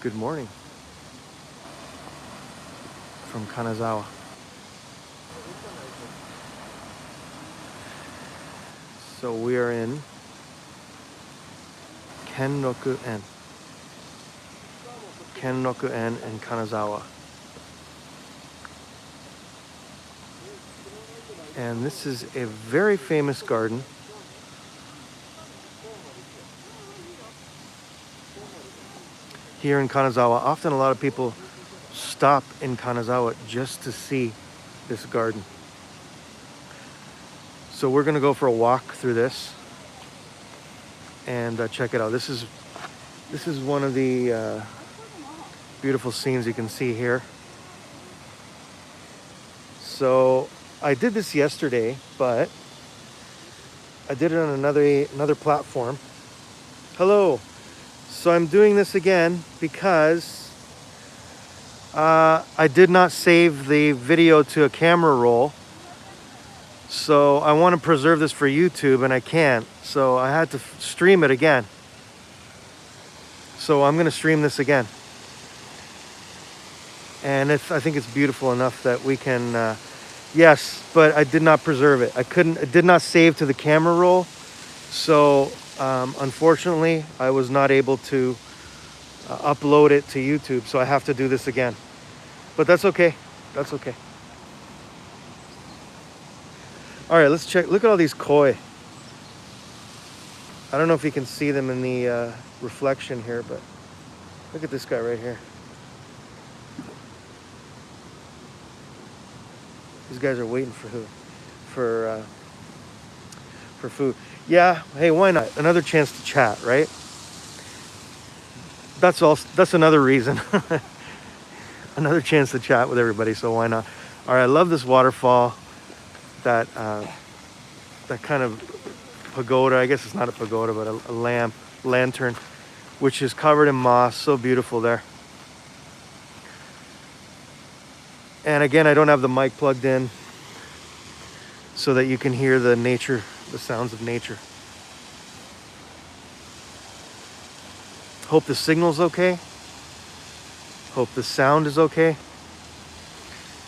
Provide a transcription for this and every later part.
Good morning from Kanazawa. So we are in Kenrokuen and Kanazawa. And this is a very famous garden. Here in Kanazawa, often a lot of people stop in Kanazawa just to see this garden. So we're gonna go for a walk through this and check it out. This is one of the beautiful scenes you can see here. So I did this yesterday, but I did it on another platform. Hello. So I'm doing this again because I did not save the video to a camera roll. So I want to preserve this for YouTube and I can't. So I had to stream it again. So I'm going to stream this again. And I think it's beautiful enough that we can, yes, but I did not preserve it. It did not save to the camera roll. So unfortunately, I was not able to upload it to YouTube. So I have to do this again. But that's okay. That's okay. All right, let's check. Look at all these koi. I don't know if you can see them in the reflection here, but look at this guy right here. These guys are waiting for who? For food. Yeah, hey, why not? Another chance to chat, right? That's another reason. Another chance to chat with everybody, so why not? All right, I love this waterfall. That kind of pagoda, I guess it's not a pagoda, but a lantern, which is covered in moss. So beautiful there. And again, I don't have the mic plugged in so that you can hear the sounds of nature. Hope the signal's okay. Hope the sound is okay.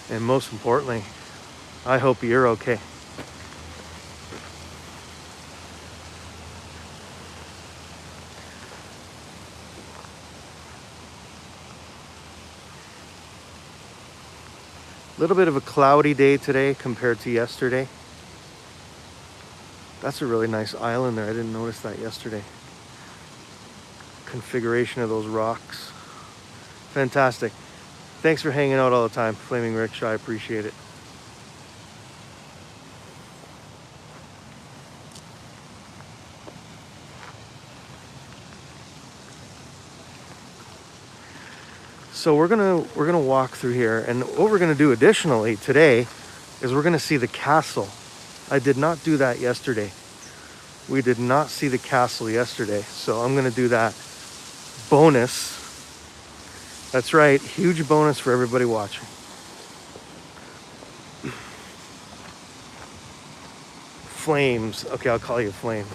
And most importantly, I hope you're okay. A little bit of a cloudy day today compared to yesterday. That's a really nice island there. I didn't notice that yesterday. Configuration of those rocks. Fantastic. Thanks for hanging out all the time, Flaming Rickshaw. I appreciate it. So we're gonna walk through here, and what we're gonna do additionally today is we're gonna see the castle. I did not do that yesterday. We did not see the castle yesterday, so I'm gonna do that. Bonus. That's right, huge bonus for everybody watching. Flames. Okay, I'll call you Flames.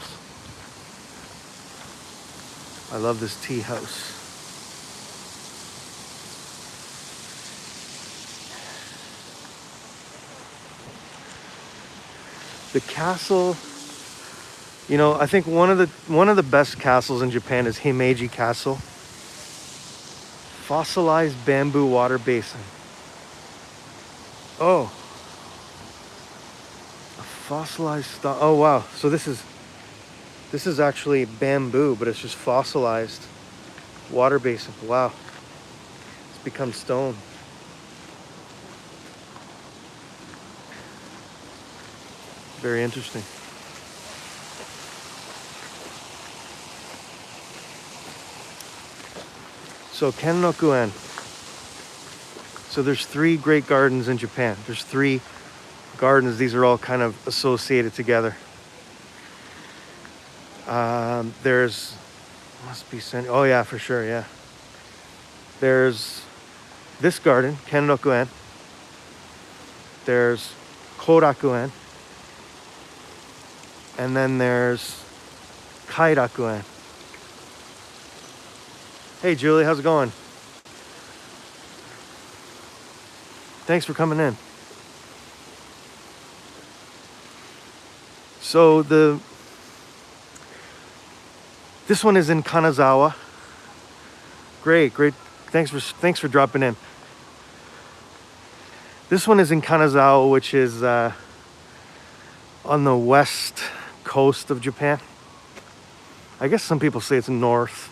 I love this tea house. The castle, you know, I think one of the best castles in Japan is Himeji Castle. Fossilized bamboo water basin. Oh, a fossilized stuff. Oh wow! So this is actually bamboo, but it's just fossilized water basin. Wow, it's become stone. Very interesting. So Kenrokuen. So there's 3 great gardens in Japan. There's 3 gardens. These are all kind of associated together. There's, oh yeah, for sure, yeah. There's this garden, Kenrokuen. There's Korakuen. And then there's Kairakuen. Hey Julie, how's it going? Thanks for coming in. So this one is in Kanazawa. Great. Thanks for dropping in. This one is in Kanazawa, which is on the west coast of Japan. I guess some people say it's north.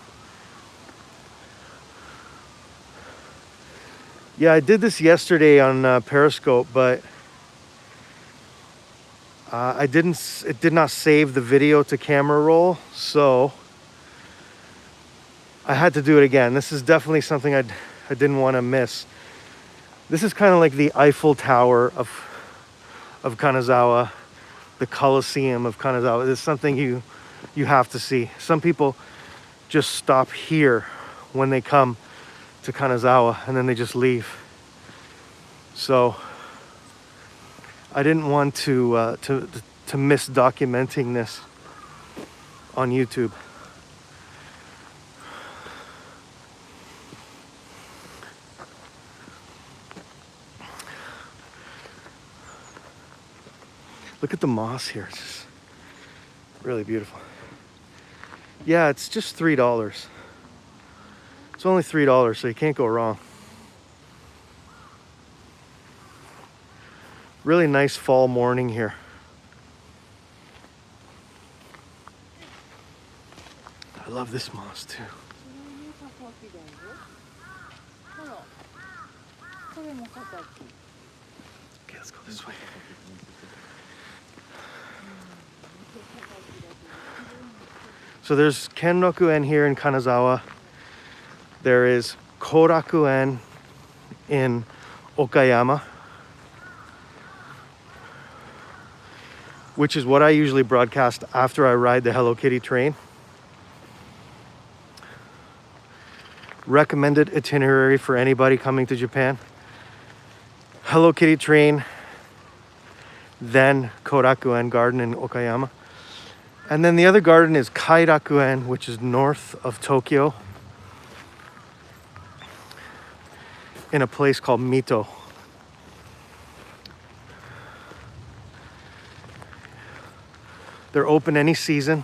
Yeah, I did this yesterday on Periscope, but it did not save the video to camera roll, so I had to do it again. This is definitely something I didn't want to miss. This is kind of like the Eiffel Tower of Kanazawa, the Colosseum of Kanazawa. It's something you have to see. Some people just stop here when they come to Kanazawa and then they just leave. So I didn't want to miss documenting this on YouTube. Look at the moss here. It's just really beautiful. Yeah, it's just $3. It's only $3, so you can't go wrong. Really nice fall morning here. I love this moss too. Okay, let's go this way. So there's Kenrokuen here in Kanazawa. There is Korakuen in Okayama, which is what I usually broadcast after I ride the Hello Kitty train. Recommended itinerary for anybody coming to Japan. Hello Kitty train, then Korakuen Garden in Okayama. And then the other garden is Kairakuen, which is north of Tokyo, in a place called Mito. They're open any season.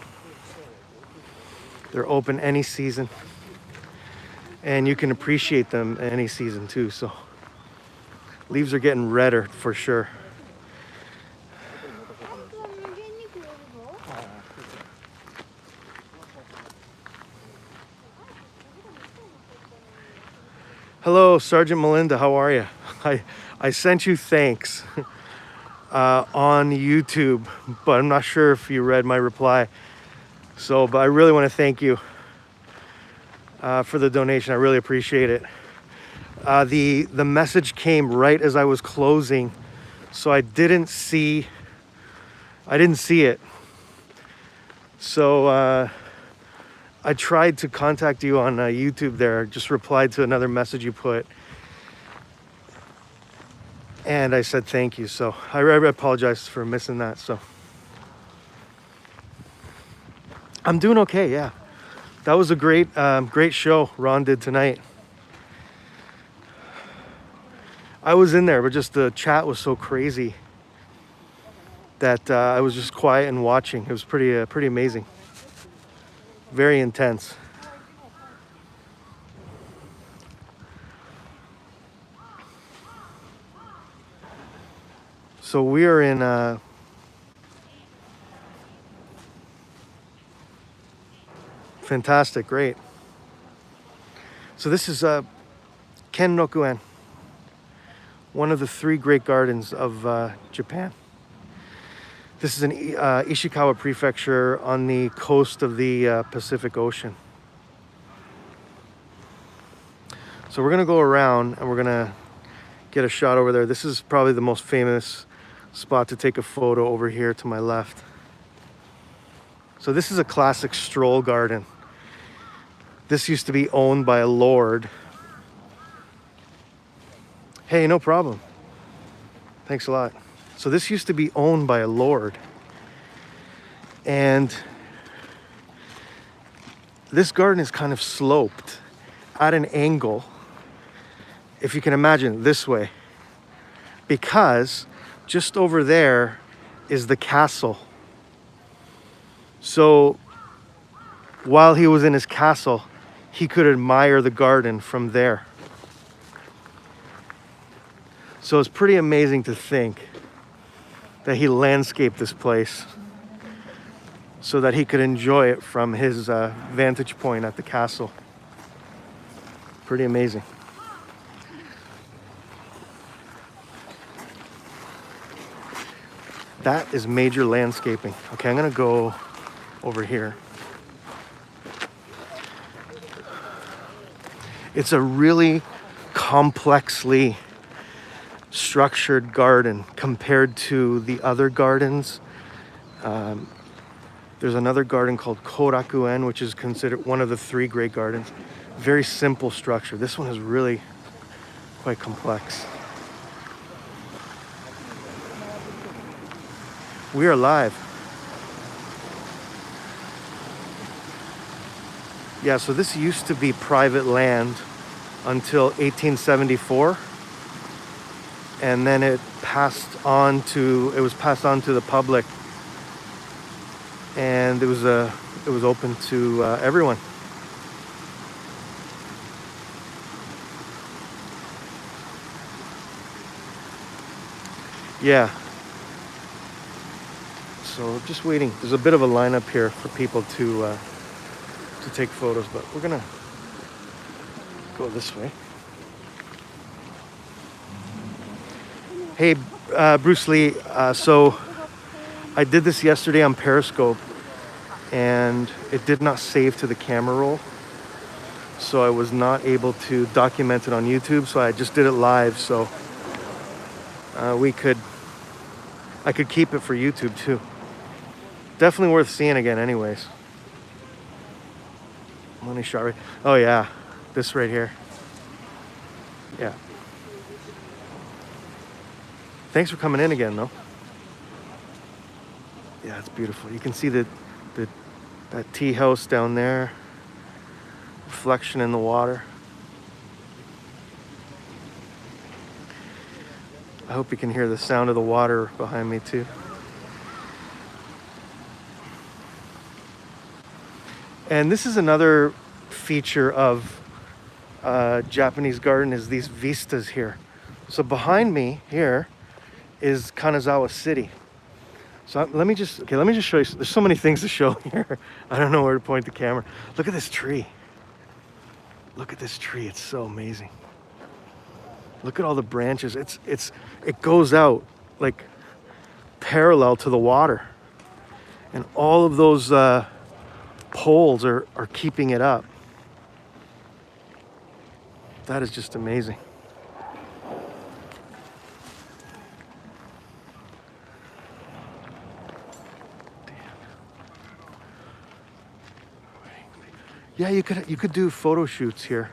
And you can appreciate them any season too. So leaves are getting redder for sure. Hello, Sergeant Melinda, how are you? I sent you thanks on YouTube, but I'm not sure if you read my reply. So, but I really want to thank you for the donation. I really appreciate it. The message came right as I was closing, so I didn't see it. So I tried to contact you on YouTube there, just replied to another message you put. And I said thank you. So I apologize for missing that. So I'm doing okay, yeah. That was a great show Ron did tonight. I was in there, but just the chat was so crazy that I was just quiet and watching. It was pretty amazing. Very intense. So we are in fantastic, great. So this is Kenrokuen, one of the 3 great gardens of Japan. This is in Ishikawa Prefecture on the coast of the Pacific Ocean. So we're gonna go around and we're gonna get a shot over there. This is probably the most famous spot to take a photo over here to my left. So this is a classic stroll garden. This used to be owned by a lord. Hey, no problem. Thanks a lot. So this used to be owned by a lord. And this garden is kind of sloped at an angle, if you can imagine, this way. because just over there is the castle. So while he was in his castle, he could admire the garden from there. So it's pretty amazing to think that he landscaped this place so that he could enjoy it from his vantage point at the castle. Pretty amazing. That is major landscaping. Okay, I'm gonna go over here. It's a really complexly structured garden compared to the other gardens. There's another garden called Kenrokuen, which is considered one of the 3 great gardens. Very simple structure. This one is really quite complex. We are live. Yeah, so this used to be private land until 1874. And then it was passed on to the public, and it was open to everyone. Yeah. So just waiting. There's a bit of a lineup here for people to take photos, but we're gonna go this way. Hey, Bruce Lee. So I did this yesterday on Periscope, and it did not save to the camera roll, so I was not able to document it on YouTube. So I just did it live. So I could keep it for YouTube too. Definitely worth seeing again, anyways. Money shot right. Oh yeah, this right here. Yeah. Thanks for coming in again, though. Yeah, it's beautiful. You can see that tea house down there. Reflection in the water. I hope you can hear the sound of the water behind me too. And this is another feature of Japanese garden, is these vistas here. So behind me here is Kanazawa City. So let me just show you. There's so many things to show here. I don't know where to point the camera. Look at this tree. Look at this tree. It's so amazing. Look at all the branches. It goes out like parallel to the water, and all of those poles are keeping it up. That is just amazing. Yeah, you could do photo shoots here.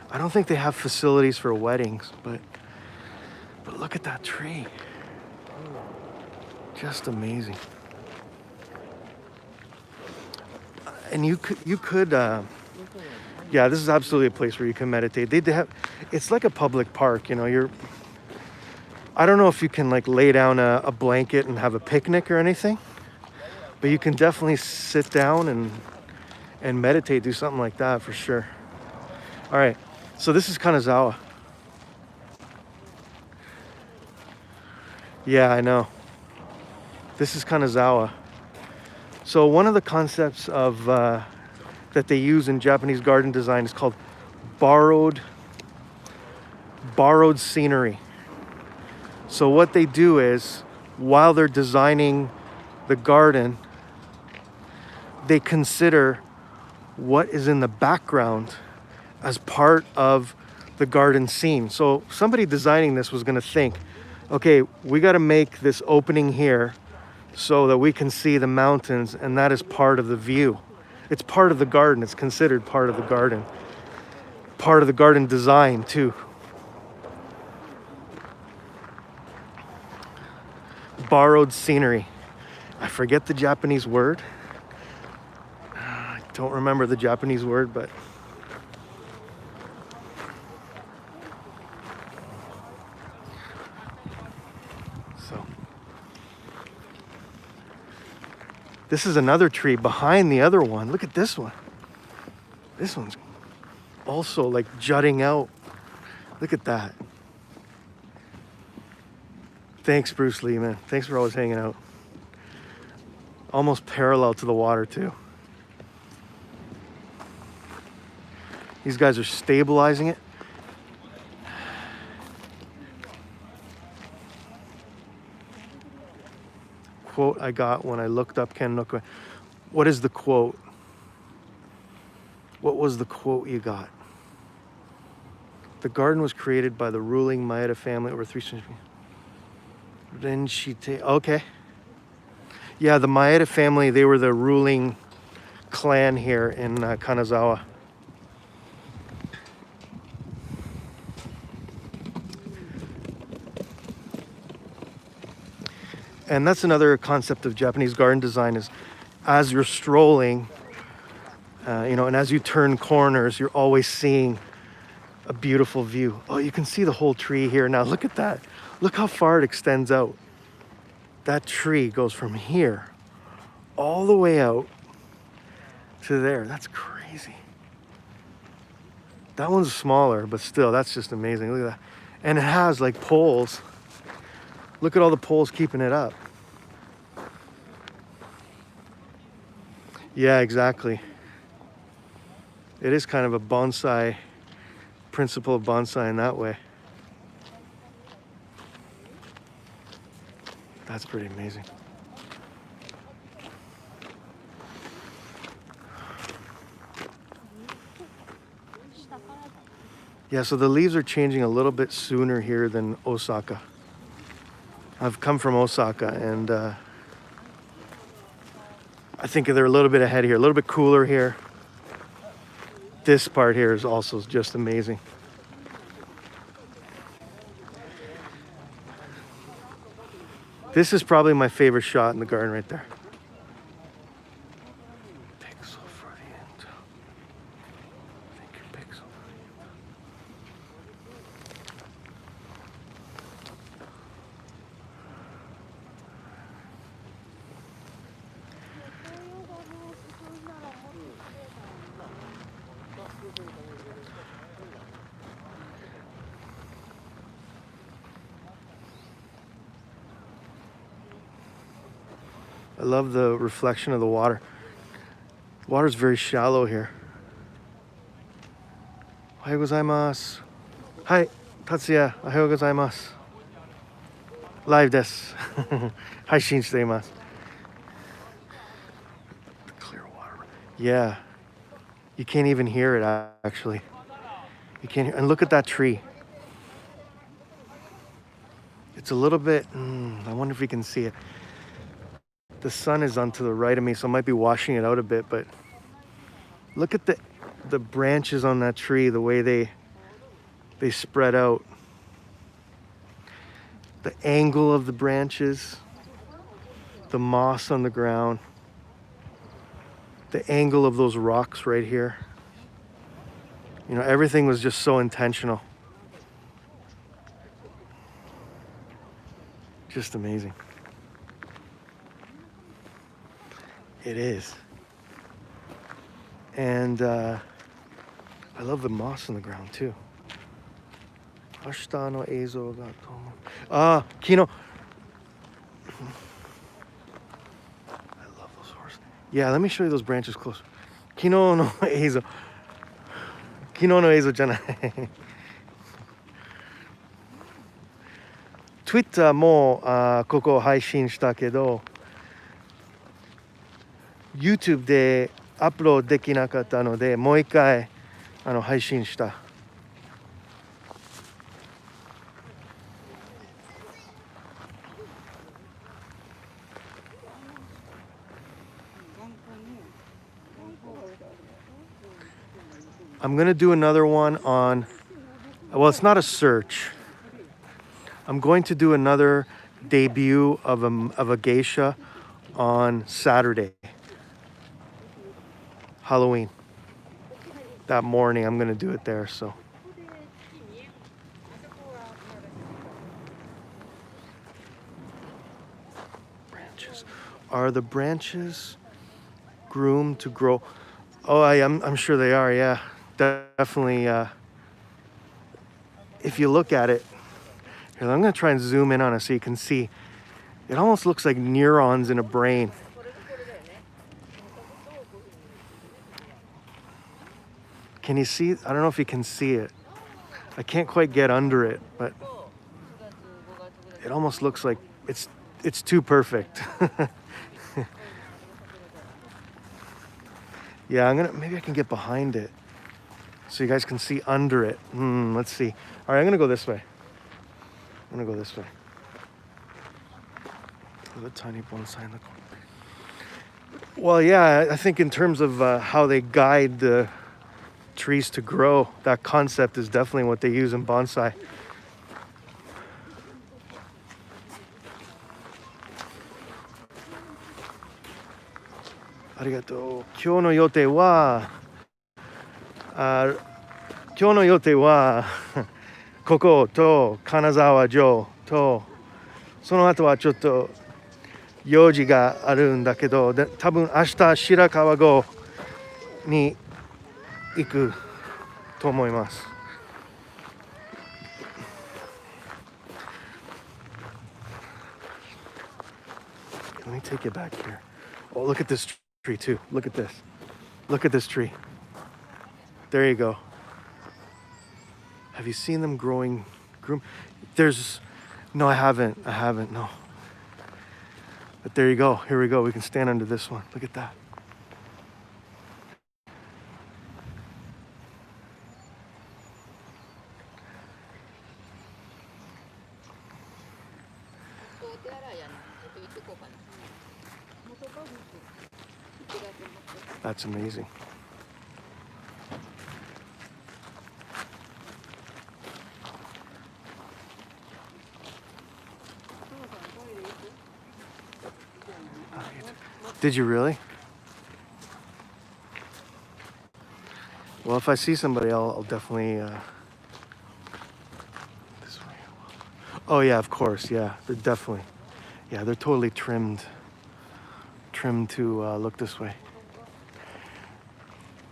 I don't think they have facilities for weddings, but look at that tree. Just amazing. And you could yeah, this is absolutely a place where you can meditate. They have, it's like a public park, you know. I don't know if you can like lay down a blanket and have a picnic or anything, but you can definitely sit down and meditate, do something like that for sure. All right, so this is Kanazawa. Yeah, I know. This is Kanazawa. So one of the concepts of that they use in Japanese garden design is called borrowed scenery. So what they do is, while they're designing the garden, they consider what is in the background as part of the garden scene. So somebody designing this was going to think, okay, we got to make this opening here so that we can see the mountains, and that is part of the view. It's part of the garden. It's considered part of the garden. Part of the garden design too. Borrowed scenery. I forget the Japanese word. I don't remember the Japanese word, but This is another tree behind the other one. Look at this one. This one's also like jutting out. Look at that. Thanks, Bruce Lee, man. Thanks for always hanging out. Almost parallel to the water, too. These guys are stabilizing it. Quote I got when I looked up Kenrokuen. What is the quote? What was the quote you got? The garden was created by the ruling Maeda family over 3 centuries. Renshite. Okay. Yeah, the Maeda family, they were the ruling clan here in Kanazawa. And that's another concept of Japanese garden design is as you're strolling, and as you turn corners, you're always seeing a beautiful view. Oh, you can see the whole tree here. Now look at that. Look how far it extends out. That tree goes from here all the way out to there. That's crazy. That one's smaller, but still, that's just amazing. Look at that. And it has like poles. Look at all the poles keeping it up. Yeah, exactly. It is kind of a bonsai, principle of bonsai in that way. That's pretty amazing. Yeah, so the leaves are changing a little bit sooner here than Osaka. I've come from Osaka and I think they're a little bit ahead here, a little bit cooler here. This part here is also just amazing. This is probably my favorite shot in the garden right there. Pixel for the intel. Thank you, Pixel. I love the reflection of the water. The water's very shallow here. Ohayou gozaimasu. Hi, Tatsuya. Ohayou gozaimasu. Live desu. Haishin shite imasu. The clear water. Yeah. You can't even hear it actually. You can't hear, and look at that tree. It's a little bit, I wonder if you can see it. The sun is on to the right of me, so I might be washing it out a bit, but look at the branches on that tree, the way they spread out. The angle of the branches, the moss on the ground, the angle of those rocks right here. Everything was just so intentional. Just amazing. It is. And I love the moss on the ground too. Ashita no eizo ga tomo. Kino. I love those horses. Yeah, let me show you those branches close. Kino no eizo. Kino no eizo janai. Twitter もここ配信したけど YouTube でアップロードできなかったのでもう一回配信した。I'm gonna do another one on, well, it's not a search. I'm going to do another debut of a geisha on Saturday, Halloween. That morning, I'm gonna do it there, so. Branches. Are the branches groomed to grow? Oh, I'm sure they are, yeah. Definitely, if you look at it, here, I'm gonna try and zoom in on it so you can see. It almost looks like neurons in a brain. Can you see? I don't know if you can see it. I can't quite get under it, but it almost looks like it's too perfect. Yeah, maybe I can get behind it so you guys can see under it. Let's see. All right, I'm gonna go this way. I'm gonna go this way. There's a tiny bonsai in the corner. Well, yeah, I think in terms of how they guide the trees to grow, that concept is definitely what they use in bonsai. Arigato. 今日の予定はここと金沢城とその後はちょっと用事があるんだけど、多分明日白川郷に行くと思います。Let me take you back here. Oh, look at this tree too. Look at this. Look at this tree. There you go. Have you seen them growing? No, I haven't, no. But there you go. Here we go. We can stand under this one. Look at that. That's amazing. Did you really? Well, if I see somebody, I'll definitely. This way. Oh yeah, of course. Yeah, they're definitely. Yeah, they're totally trimmed to look this way.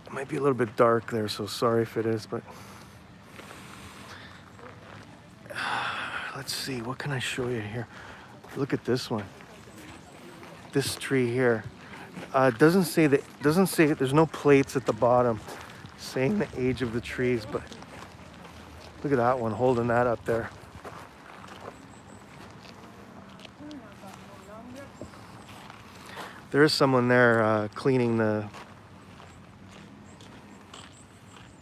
It might be a little bit dark there, so sorry if it is, but let's see. What can I show you here? Look at this one. This tree here. Doesn't say there's no plates at the bottom saying the age of the trees, but look at that one holding that up there. There is someone there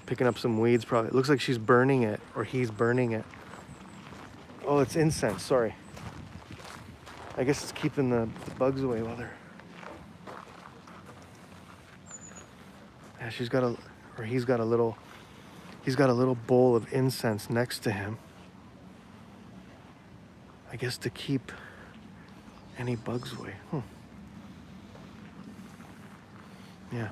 picking up some weeds probably. It looks like she's burning it, or he's burning it. Oh, it's incense, sorry. I guess it's keeping the bugs away while they're... Yeah, he's got a little bowl of incense next to him. I guess to keep any bugs away. Yeah.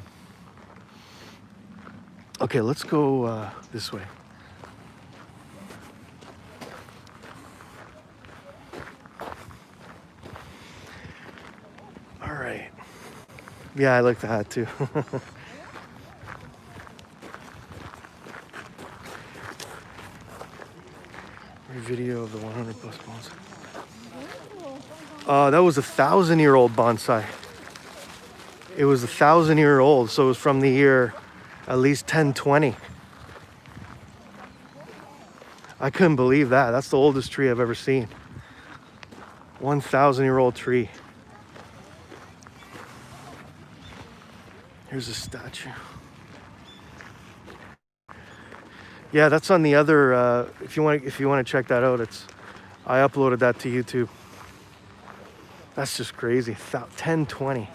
Okay, let's go this way. All right. Yeah, I like the hat too. Video of the 100 plus bonsai. That was 1,000-year-old bonsai. It was 1,000-year-old, so it was from the year at least 1020. I couldn't believe that. That's the oldest tree I've ever seen. 1,000-year-old tree. Here's a statue. Yeah, that's on the other. If you want to check that out, I uploaded that to YouTube. That's just crazy. 1020.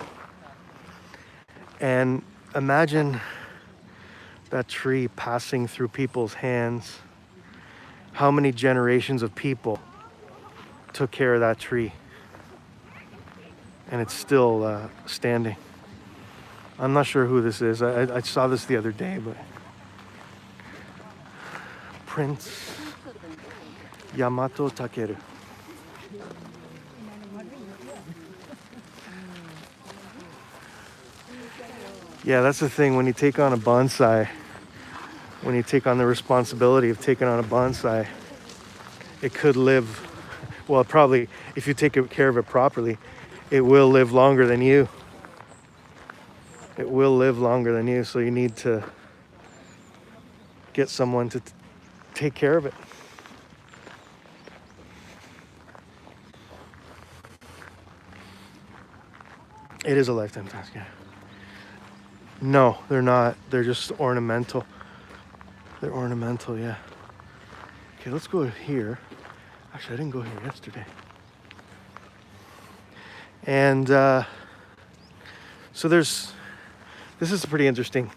And imagine that tree passing through people's hands. How many generations of people took care of that tree, and it's still standing. I'm not sure who this is. I saw this the other day, but Prince Yamato Takeru. Yeah, that's the thing. When you take on a bonsai, when you take on the responsibility of taking on a bonsai, it could live, well, probably, if you take care of it properly, it will live longer than you. It will live longer than you, so you need to get someone to take care of it. It is a lifetime task, yeah. No, they're not. They're just ornamental. They're ornamental, yeah. Okay, let's go here. Actually, I didn't go here yesterday. And so this is pretty interesting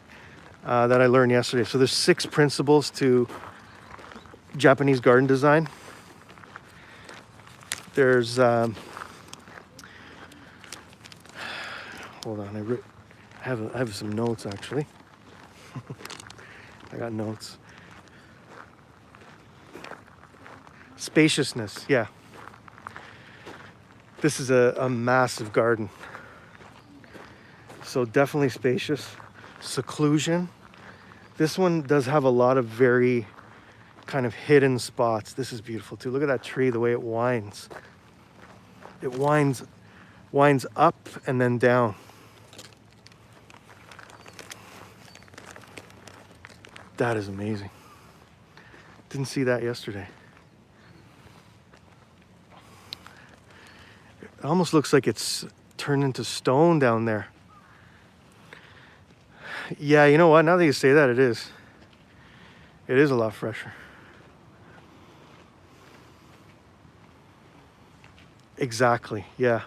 that I learned yesterday. So there's 6 principles to Japanese garden design. There's, hold on, I have some notes actually. I got notes. Spaciousness, yeah. This is a massive garden. So definitely spacious. Seclusion. This one does have a lot of very kind of hidden spots. This is beautiful too. Look at that tree, the way it winds. It winds up and then down. That is amazing. Didn't see that yesterday. It almost looks like it's turned into stone down there. Yeah, you know what? Now that you say that, it is. It is a lot fresher. Exactly, yeah.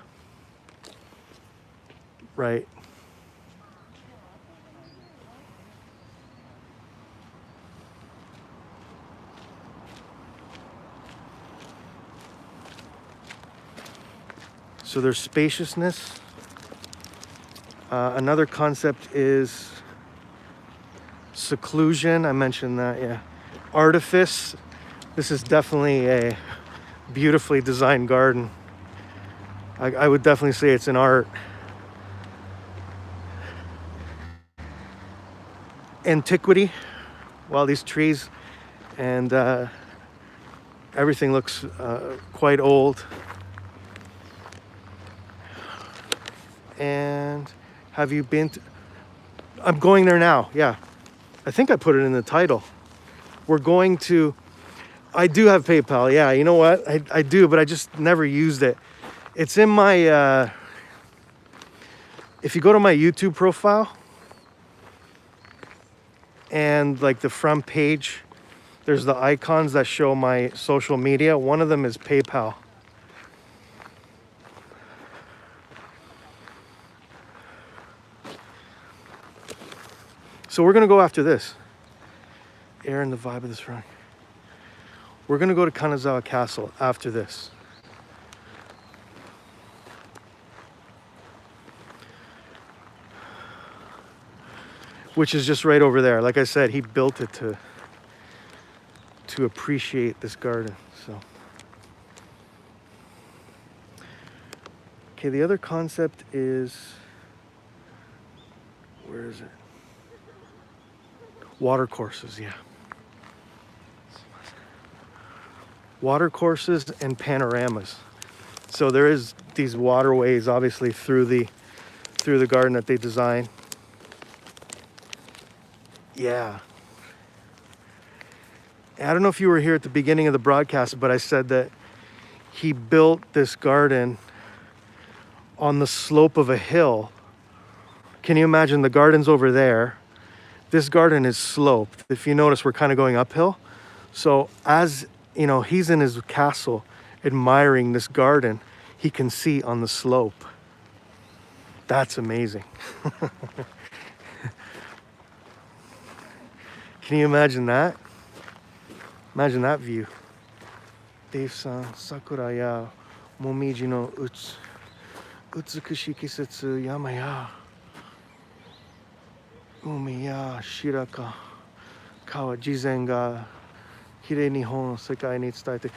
Right. So there's spaciousness. Another concept is seclusion. I mentioned that, yeah. Artifice. This is definitely a beautifully designed garden. I would definitely say it's an art. Antiquity. Well, these trees and everything looks quite old. And have you been to... I'm going there now, yeah. I think I put it in the title. We're going to... I do have PayPal, yeah. You know what? I do, but I just never used it. It's in my... if you go to my YouTube profile and like the front page, there's the icons that show my social media. One of them is PayPal. So we're gonna go after this. Air and the vibe of this run. We're gonna go to Kanazawa Castle after this. Which is just right over there. Like I said, he built it to appreciate this garden, so. Okay, the other concept is, where is it? Water courses, yeah. Water courses and panoramas. So there is these waterways, obviously, through the garden that they designed. Yeah. I don't know if you were here at the beginning of the broadcast, but I said that he built this garden on the slope of a hill. Can you imagine? The garden's over there. This garden is sloped. If you notice, we're kind of going uphill. So as, you know, he's in his castle admiring this garden, he can see on the slope. That's amazing. Can you imagine that? Imagine that view. Dave-san, sakura ya momiji no utsukushi kisetsu yama ya umi ya shiraka kawa jizen ga kirei nihon no sekai ni tsutaete.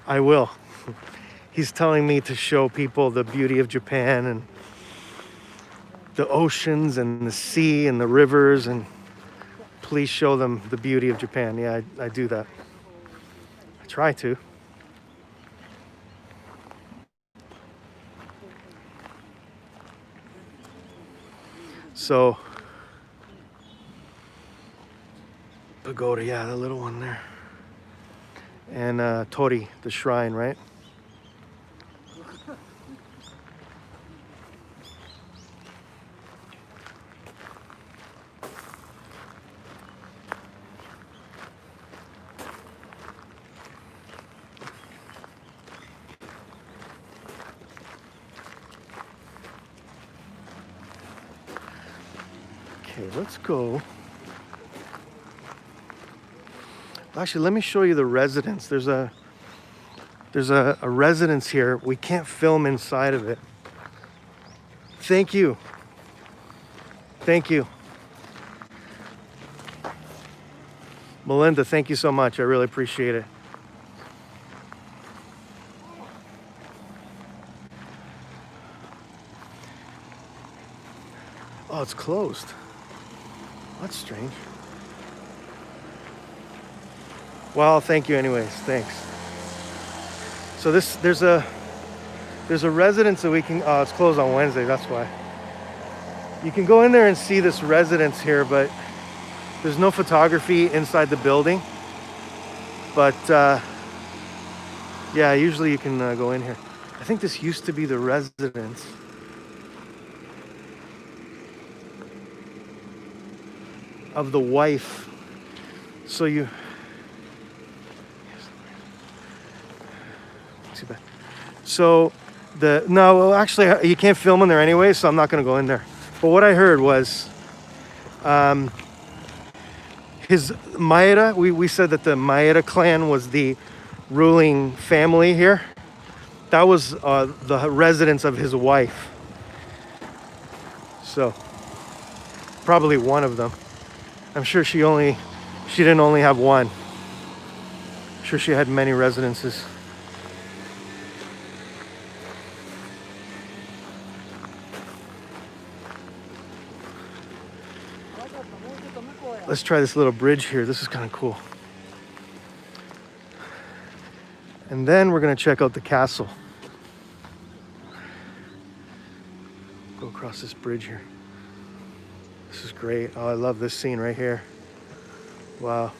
I will. he's telling me to show people the beauty of Japan and the oceans and the sea and the rivers, and please show them the beauty of Japan. Yeah, I do that. I try to. So, pagoda, yeah, the little one there. And Tori, the shrine, right? Okay, let's go. Actually, let me show you the residence. There's a residence here. We can't film inside of it. Thank you. Thank you. Melinda, thank you so much. I really appreciate it. Oh, it's closed. That's strange. Well, thank you anyways. Thanks. So there's a residence that we can, oh, it's closed on Wednesday, that's why. You can go in there and see this residence here, but there's no photography inside the building. But yeah, usually you can go in here. I think this used to be the residence of the wife. So you, too bad. So no, actually you can't film in there anyway, so I'm not gonna go in there. But what I heard was his Maeda, we said that the Maeda clan was the ruling family here. That was the residence of his wife. So probably one of them. I'm sure she didn't only have one. I'm sure she had many residences. Let's try this little bridge here. This is kind of cool. And then we're gonna check out the castle. Go across this bridge here. This is great. Oh, I love this scene right here. Wow.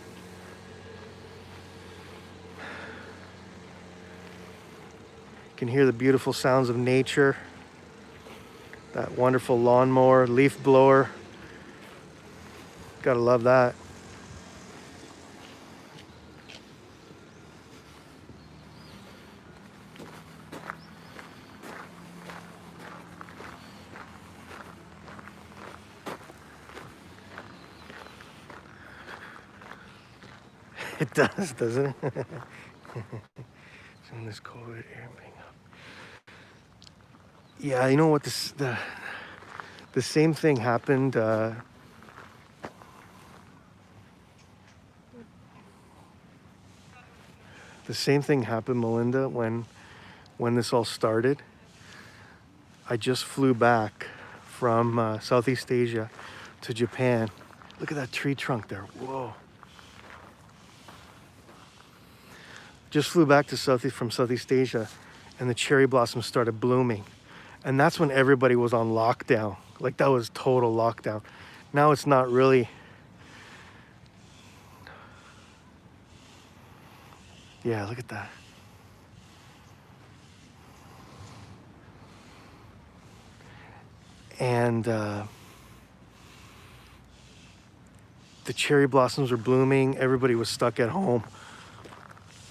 You can hear the beautiful sounds of nature. That wonderful lawnmower, leaf blower. Gotta love that. It does, doesn't it? In this COVID air being up. Yeah, you know what? The same thing happened. The same thing happened, Melinda, when this all started. I just flew back from Southeast Asia to Japan. Look at that tree trunk there. Whoa. Just flew back to from Southeast Asia, and the cherry blossoms started blooming. And that's when everybody was on lockdown. Like, that was total lockdown. Now it's not really. Yeah, look at that. And the cherry blossoms were blooming. Everybody was stuck at home.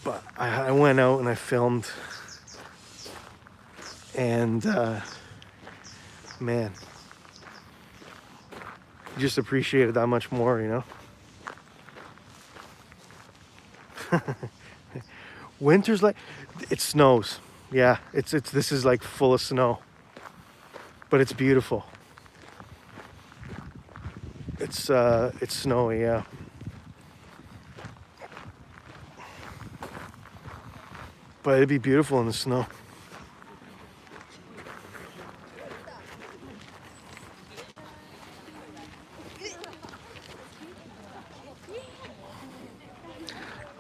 But I went out and I filmed. And man, you just appreciate it that much more, you know? Winter's like, it snows. Yeah, this is like full of snow. But it's beautiful. It's snowy, yeah. But it'd be beautiful in the snow.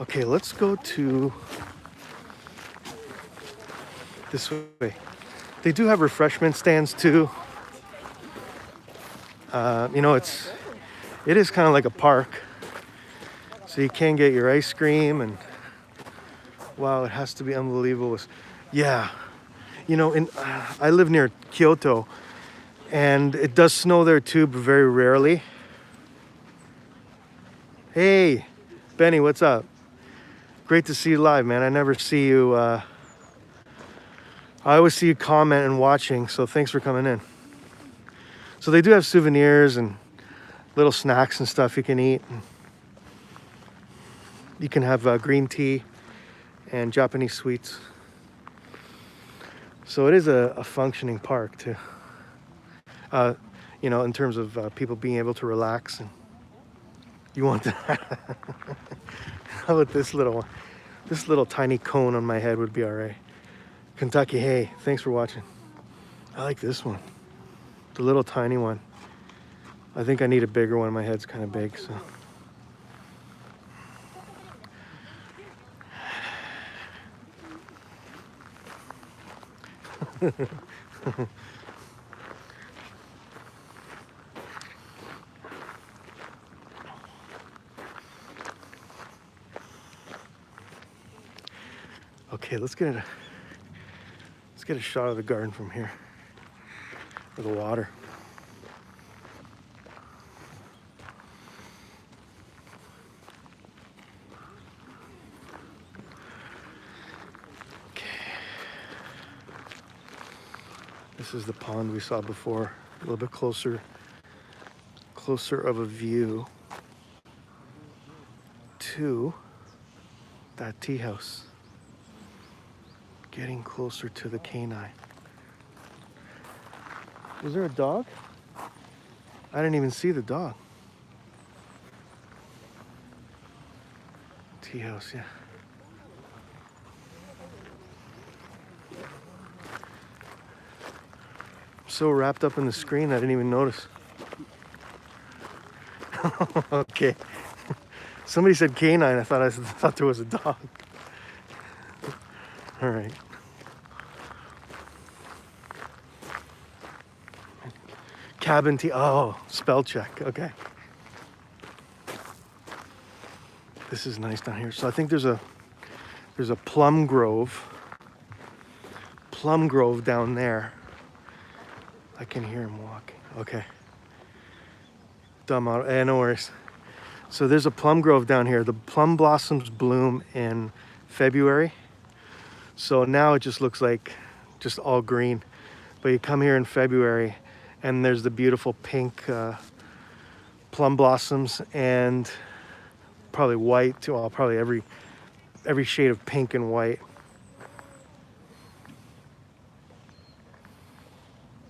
Okay, let's go to this way. They do have refreshment stands too. You know, it is kind of like a park. So you can get your ice cream and wow, it has to be unbelievable. Yeah, you know, I live near Kyoto and it does snow there too, but very rarely. Hey, Benny, what's up? Great to see you live, man. I never see you. I always see you comment and watching, so thanks for coming in. So they do have souvenirs and little snacks and stuff you can eat. You can have green tea and Japanese sweets. So it is a functioning park too. You know, in terms of people being able to relax. And you want that? How about this little one? This little tiny cone on my head would be all right. Kentucky, hey, thanks for watching. I like this one, the little tiny one. I think I need a bigger one. My head's kind of big, so. Okay, let's get a shot of the garden from here, or the water. Okay, this is the pond we saw before. A little bit closer of a view to that tea house. Getting closer to the canine. Was there a dog? I didn't even see the dog. Tea house, yeah. I'm so wrapped up in the screen, I didn't even notice. Okay. Somebody said canine. I thought there was a dog. All right. Cabin tea. Oh, spell check. Okay. This is nice down here. So I think there's a plum grove. Plum grove down there. I can hear him walking. Okay. Dumb auto. No worries. So there's a plum grove down here. The plum blossoms bloom in February. So now it just looks like just all green. But you come here in February and there's the beautiful pink plum blossoms and probably white too. Well, probably every shade of pink and white.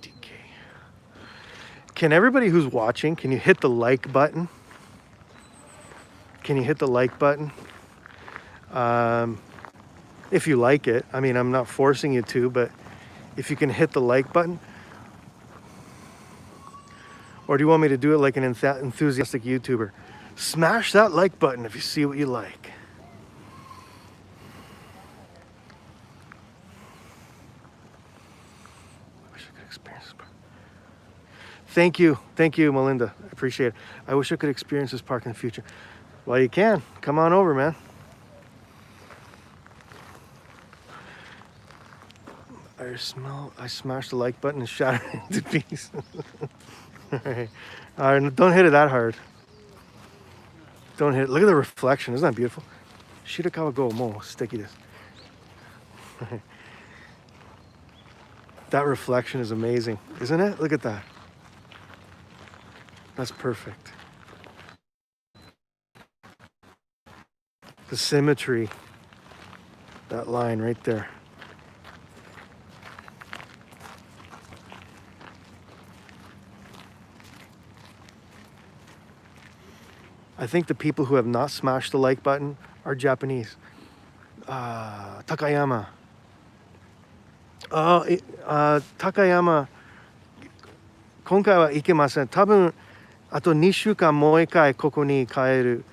DK. Can everybody who's watching, can you hit the like button? Can you hit the like button? If you like it. I mean, I'm not forcing you to, but if you can hit the like button. Or do you want me to do it like an enthusiastic YouTuber? Smash that like button if you see what you like. I wish I could experience this park. Thank you, Melinda. I appreciate it. I wish I could experience this park in the future. Well, you can. Come on over, man. I smashed the like button and shattered it into pieces. All right, don't hit it that hard. Don't hit it. Look at the reflection. Isn't that beautiful? Shirakawa go mo sticky this. That reflection is amazing, isn't it? Look at that. That's perfect. The symmetry. That line right there. I think the people who have not smashed the like button are Japanese. Takayama. Takayama. 今回は行けません。多分あと2週間もう一回ここに帰る。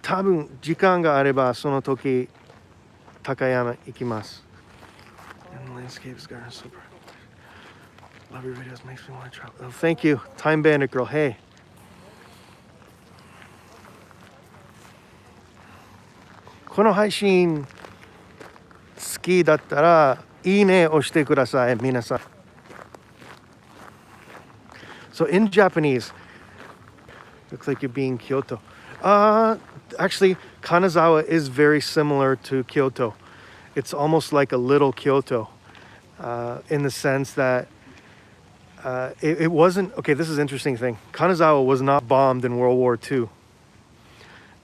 多分時間があればその時高山行きます。And landscapes garden super. Love your videos, makes me want to travel. Oh, thank you, Time Bandit Girl. Hey. この配信好きだったらいいね押してください皆さん。So in Japanese, looks like you're being Kyoto. Actually, Kanazawa is very similar to Kyoto. It's almost like a little Kyoto, in the sense that it wasn't. Okay, this is an interesting thing. Kanazawa was not bombed in World War II.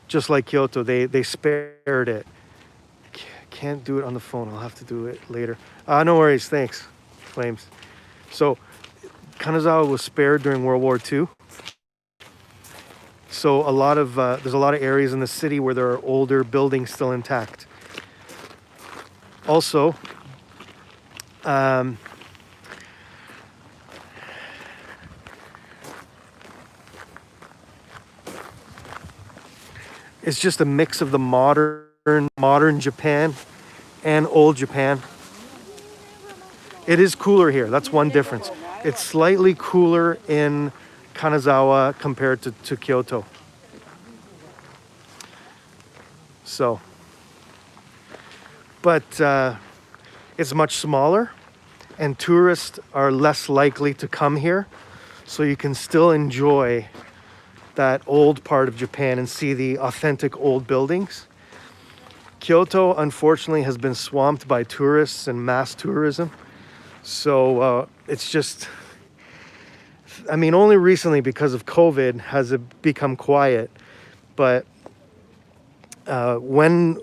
Just like Kyoto, they spared it. Can't do it on the phone. I'll have to do it later. No worries. Thanks, Flames. So Kanazawa was spared during World War II. So there's a lot of areas in the city where there are older buildings still intact. Also, it's just a mix of the modern Japan and old Japan. It is cooler here. That's one difference. It's slightly cooler in Kanazawa compared to Kyoto. So, but it's much smaller and tourists are less likely to come here. So you can still enjoy that old part of Japan and see the authentic old buildings. Kyoto, unfortunately, has been swamped by tourists and mass tourism. So it's just, I mean, only recently because of COVID has it become quiet. But when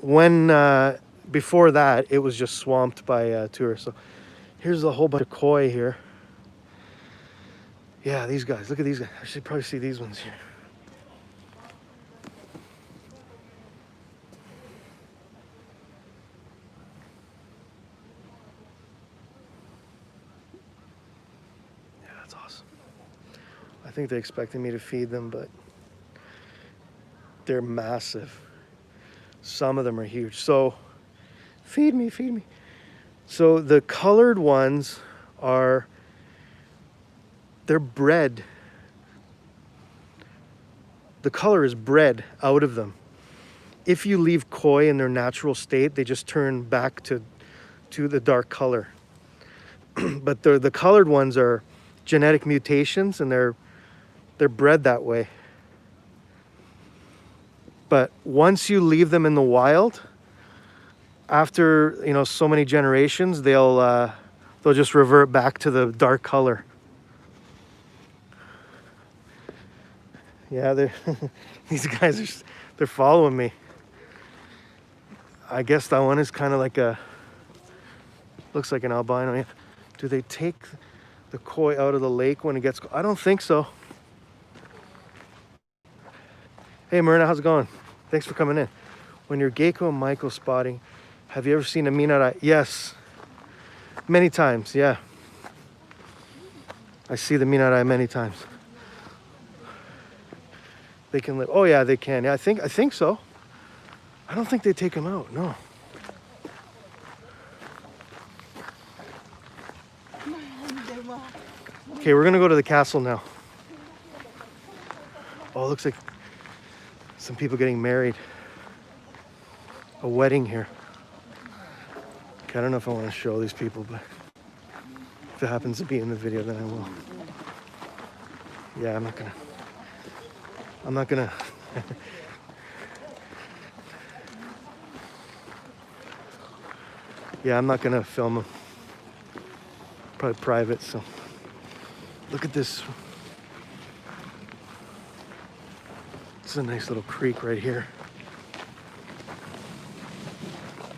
before that, it was just swamped by tourists. So here's a whole bunch of koi here. Yeah, these guys. Look at these guys. I should probably see these ones here. Yeah, that's awesome. I think they're expecting me to feed them, but they're massive. Some of them are huge. So feed me, feed me. So the colored ones they're bred. The color is bred out of them. If you leave koi in their natural state, they just turn back to the dark color. But the colored ones are genetic mutations, and they're bred that way. But once you leave them in the wild, after so many generations, they'll just revert back to the dark color. Yeah, these guys they're following me. I guess that one is kind of like looks like an albino. Yeah. Do they take the koi out of the lake when it gets? I don't think so. Hey Myrna, how's it going? Thanks for coming in. When you're Geiko and Maiko spotting, have you ever seen a minarai? Yes, many times. Yeah, I see the minarai many times. They can live. Oh yeah, they can. Yeah, I think so. I don't think they take them out. No. Okay, we're gonna go to the castle now. Oh, it looks like some people getting married. A wedding here. Okay, I don't know if I want to show these people, but if it happens to be in the video, then I will. Yeah, I'm not gonna. Yeah, I'm not gonna film them. Probably private, so. Look at this. This is a nice little creek right here.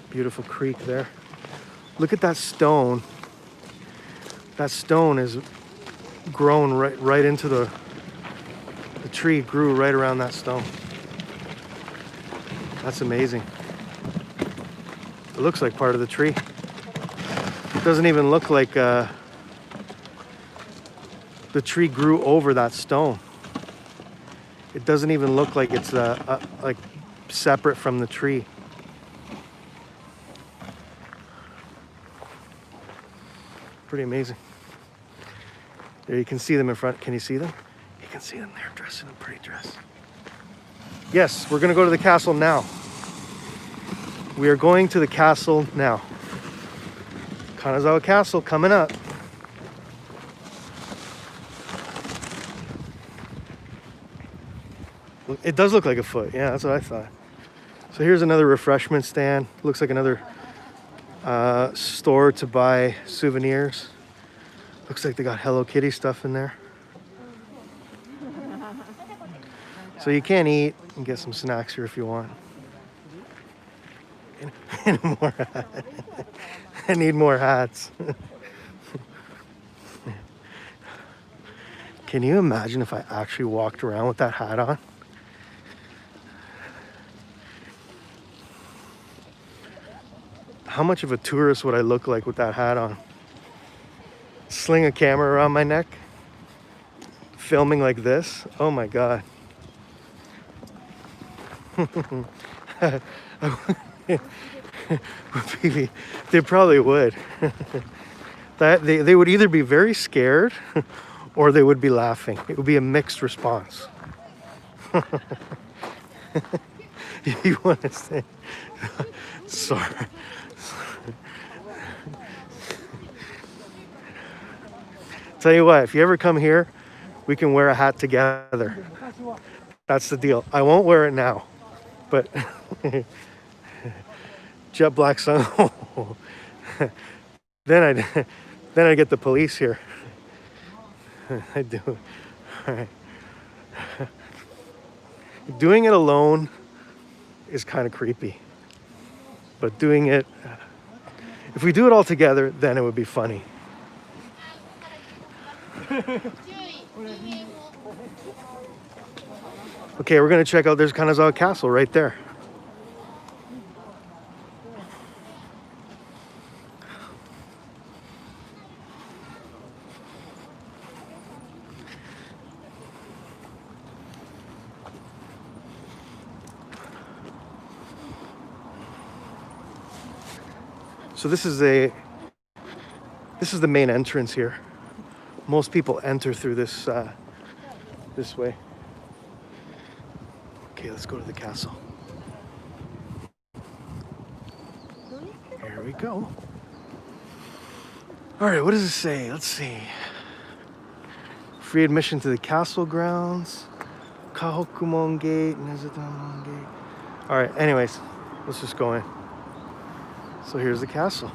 Beautiful creek there. Look at that stone. That stone is grown right into the tree grew right around that stone. That's amazing. It looks like part of the tree. It doesn't even look like the tree grew over that stone. It doesn't even look like it's like separate from the tree. Pretty amazing. There you can see them in front. Can you see them? You can see them there dressed in a pretty dress. Yes, we're gonna go to the castle now. We are going to the castle now. Kanazawa Castle coming up. It does look like a foot. Yeah, that's what I thought. So here's another refreshment stand. Looks like another store to buy souvenirs. Looks like they got Hello Kitty stuff in there. So you can eat and get some snacks here if you want. And more hats. I need more hats. Can you imagine if I actually walked around with that hat on? How much of a tourist would I look like with that hat on? Sling a camera around my neck, filming like this. Oh my God. They probably would. They would either be very scared or they would be laughing. It would be a mixed response. You want to say? Sorry. Tell you what, if you ever come here, we can wear a hat together. That's the deal. I won't wear it now, but jet black sun. then I get the police here. I do. All right. Doing it alone is kind of creepy, but doing it, if we do it all together, then it would be funny. Okay, we're gonna check out, there's Kanazawa Castle right there. So this is the main entrance here. Most people enter through this way. Okay, let's go to the castle. Here we go. All right, what does it say? Let's see. Free admission to the castle grounds. Kahokumon Gate, Nezutamon Gate. All right, anyways, let's just go in. So here's the castle.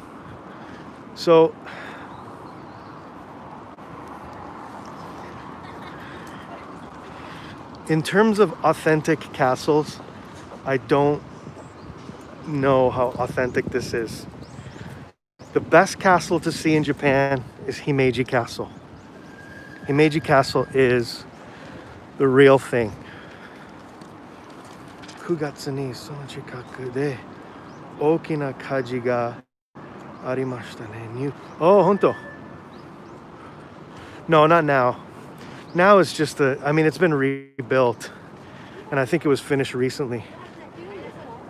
So in terms of authentic castles, I don't know how authentic this is. The best castle to see in Japan is Himeji Castle. Himeji Castle is the real thing. 9月にその近くで大きな火事がありましたね。Oh, 本当? No, not now. Now it's just I mean, it's been rebuilt, and I think it was finished recently.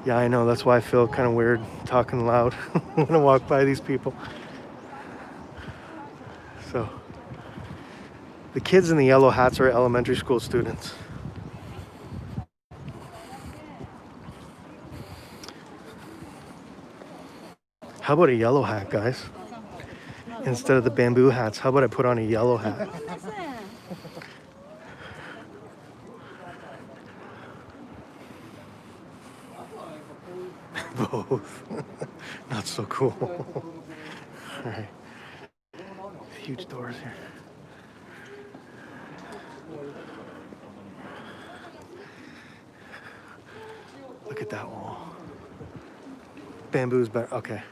Yeah, I know. That's why I feel kind of weird talking loud when I walk by these people. So, the kids in the yellow hats are elementary school students. How about a yellow hat, guys? Instead of the bamboo hats, how about I put on a yellow hat? Both. Not so cool. All right. Huge doors here. Look at that wall. Bamboo's better. Okay.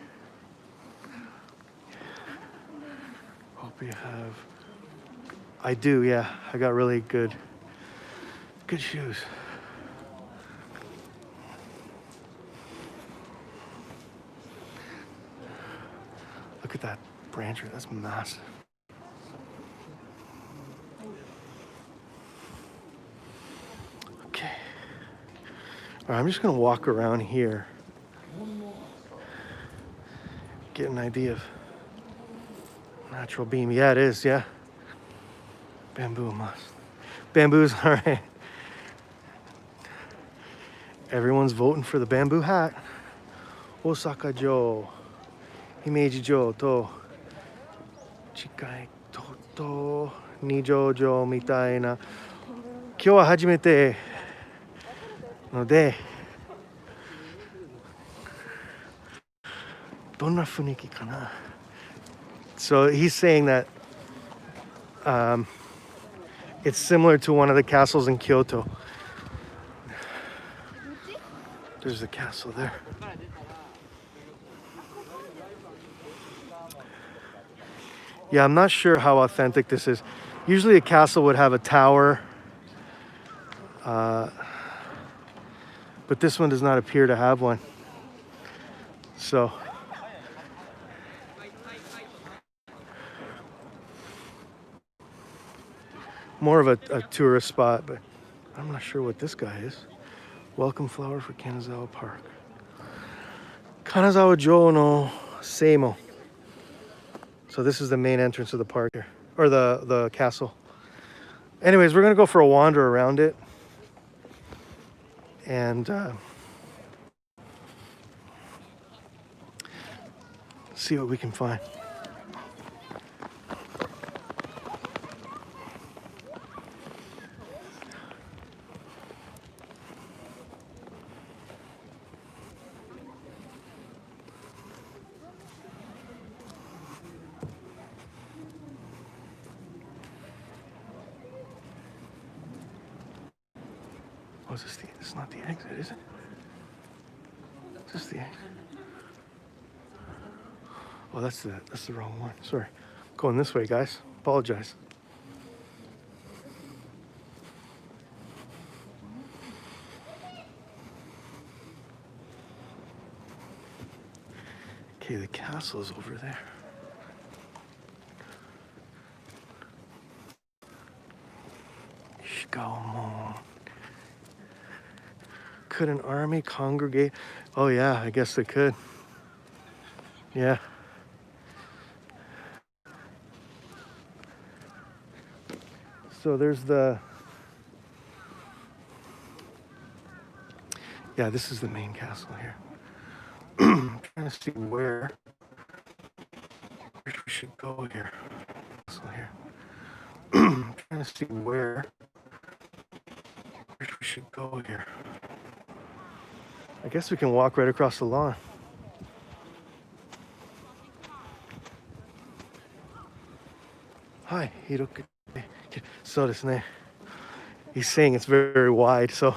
Hope you have. I do, yeah. I got really good shoes. Look at that branch. That's massive. Okay. All right, I'm just gonna walk around here, get an idea of natural beam. Yeah, it is, yeah. Bamboo moss. Bamboo's all right. Everyone's voting for the bamboo hat. Osaka Jo, Himeji Jo to Chikai Toto Nijo Jo mitai na. 今日は初めてので、どんな雰囲気かな? So he's saying that it's similar to one of the castles in Kyoto. There's the castle there. Yeah, I'm not sure how authentic this is. Usually a castle would have a tower, but this one does not appear to have one. So more of a tourist spot, but I'm not sure what this guy is. Welcome flower for Kanazawa Park. Kanazawa Jo no Seimo. So this is the main entrance of the park here, or the castle. Anyways, we're gonna go for a wander around it and see what we can find. Oh, this is not the exit, is it? Is this the exit? Oh, that's the wrong one. Sorry. Going this way, guys. Apologize. Okay, the castle is over there. Shikaomon. Could an army congregate? Oh yeah, I guess they could. Yeah. So there's the... Yeah, this is the main castle here. I'm trying to see where we should go here. Castle here. I'm trying to see where we should go here. I guess we can walk right across the lawn. Hi, Hiroku. So desu ne. He's saying it's very, very wide. So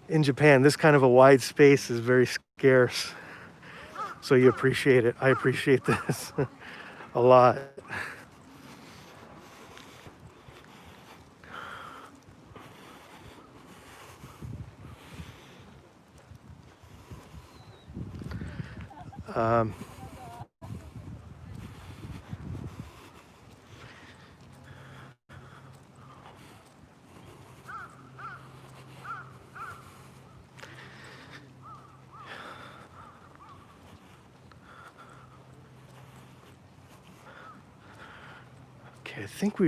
in Japan, this kind of a wide space is very scarce. So you appreciate it. I appreciate this a lot. Okay,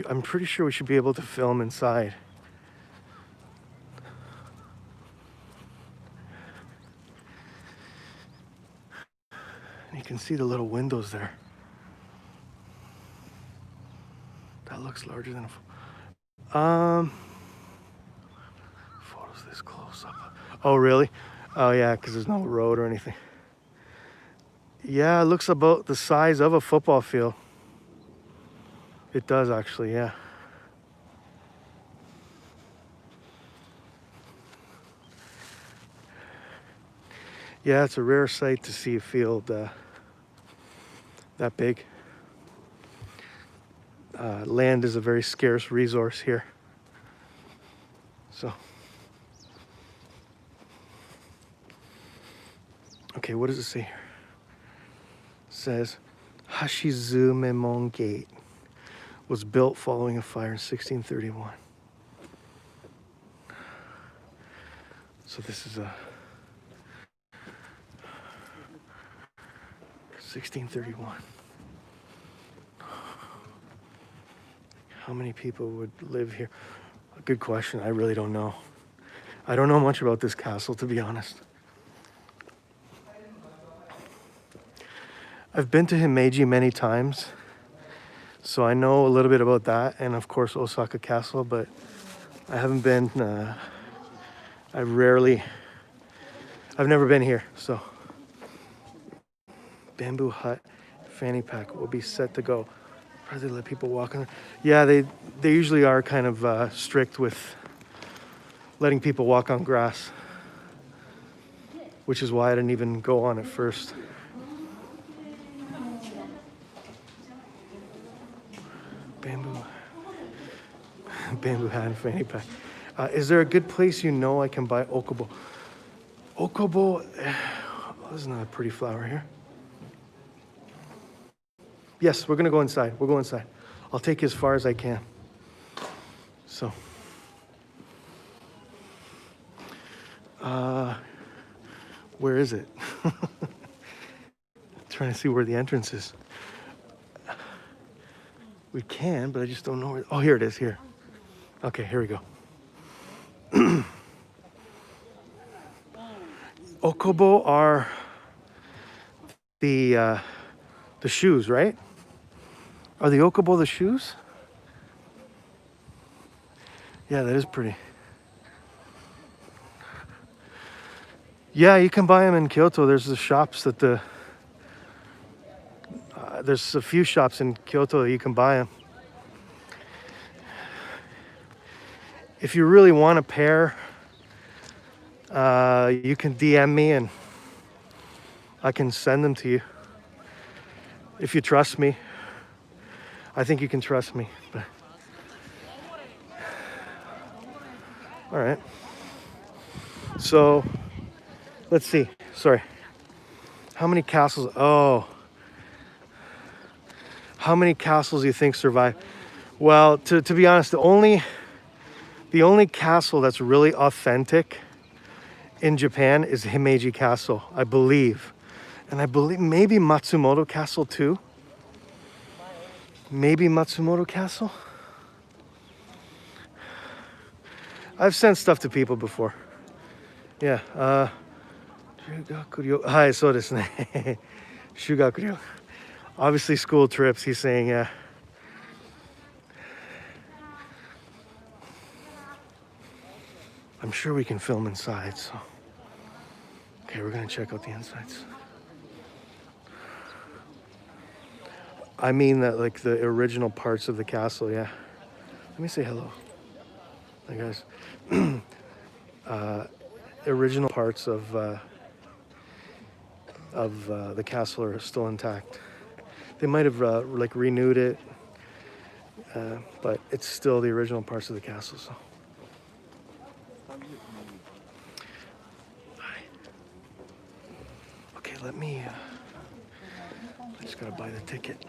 I'm pretty sure we should be able to film inside. And you can see the little windows there. That looks larger than photos this close up. Oh, really? Oh, yeah, because there's no road or anything. Yeah, it looks about the size of a football field. It does actually, yeah. Yeah, it's a rare sight to see a field that big. Land is a very scarce resource here. So, okay, what does it say here? It says, Hashizumemon Gate was built following a fire in 1631. So this is a 1631. How many people would live here? A good question. I really don't know. I don't know much about this castle, to be honest. I've been to Himeji many times, so I know a little bit about that, and of course Osaka Castle, but I haven't been, I've never been here, so. Bamboo hut, fanny pack will be set to go. Probably let people walk on. Yeah, they usually are kind of strict with letting people walk on grass, which is why I didn't even go on it first. Bamboo hat and fanny pack. Is there a good place I can buy okobo? Okobo, isn't that a pretty flower here? Yes, we're gonna go inside. We'll go inside. I'll take you as far as I can. So, where is it? Trying to see where the entrance is. We can, but I just don't know where. Oh, here it is, here. Okay, here we go. Okobo are the shoes, right? Are the okobo the shoes? Yeah, that is pretty. Yeah, you can buy them in Kyoto. There's the shops that there's a few shops in Kyoto that you can buy them. If you really want a pair, you can DM me and I can send them to you. If you trust me. I think you can trust me. But... All right. So, let's see. Sorry. How many castles? Oh. How many castles do you think survive? Well, to be honest, the only castle that's really authentic in Japan is Himeji Castle, I believe. And I believe maybe Matsumoto Castle too. Maybe Matsumoto Castle. I've sent stuff to people before. Yeah. Hi, so desu ne. Shugakuryo. Obviously school trips, he's saying, yeah. I'm sure we can film inside, so. Okay, we're gonna check out the insides. I mean that, like, the original parts of the castle, yeah. Let me say hello. Hi, guys. Original parts of the castle are still intact. They might have, like, renewed it, but it's still the original parts of the castle, so. Okay, let me, I just gotta buy the ticket.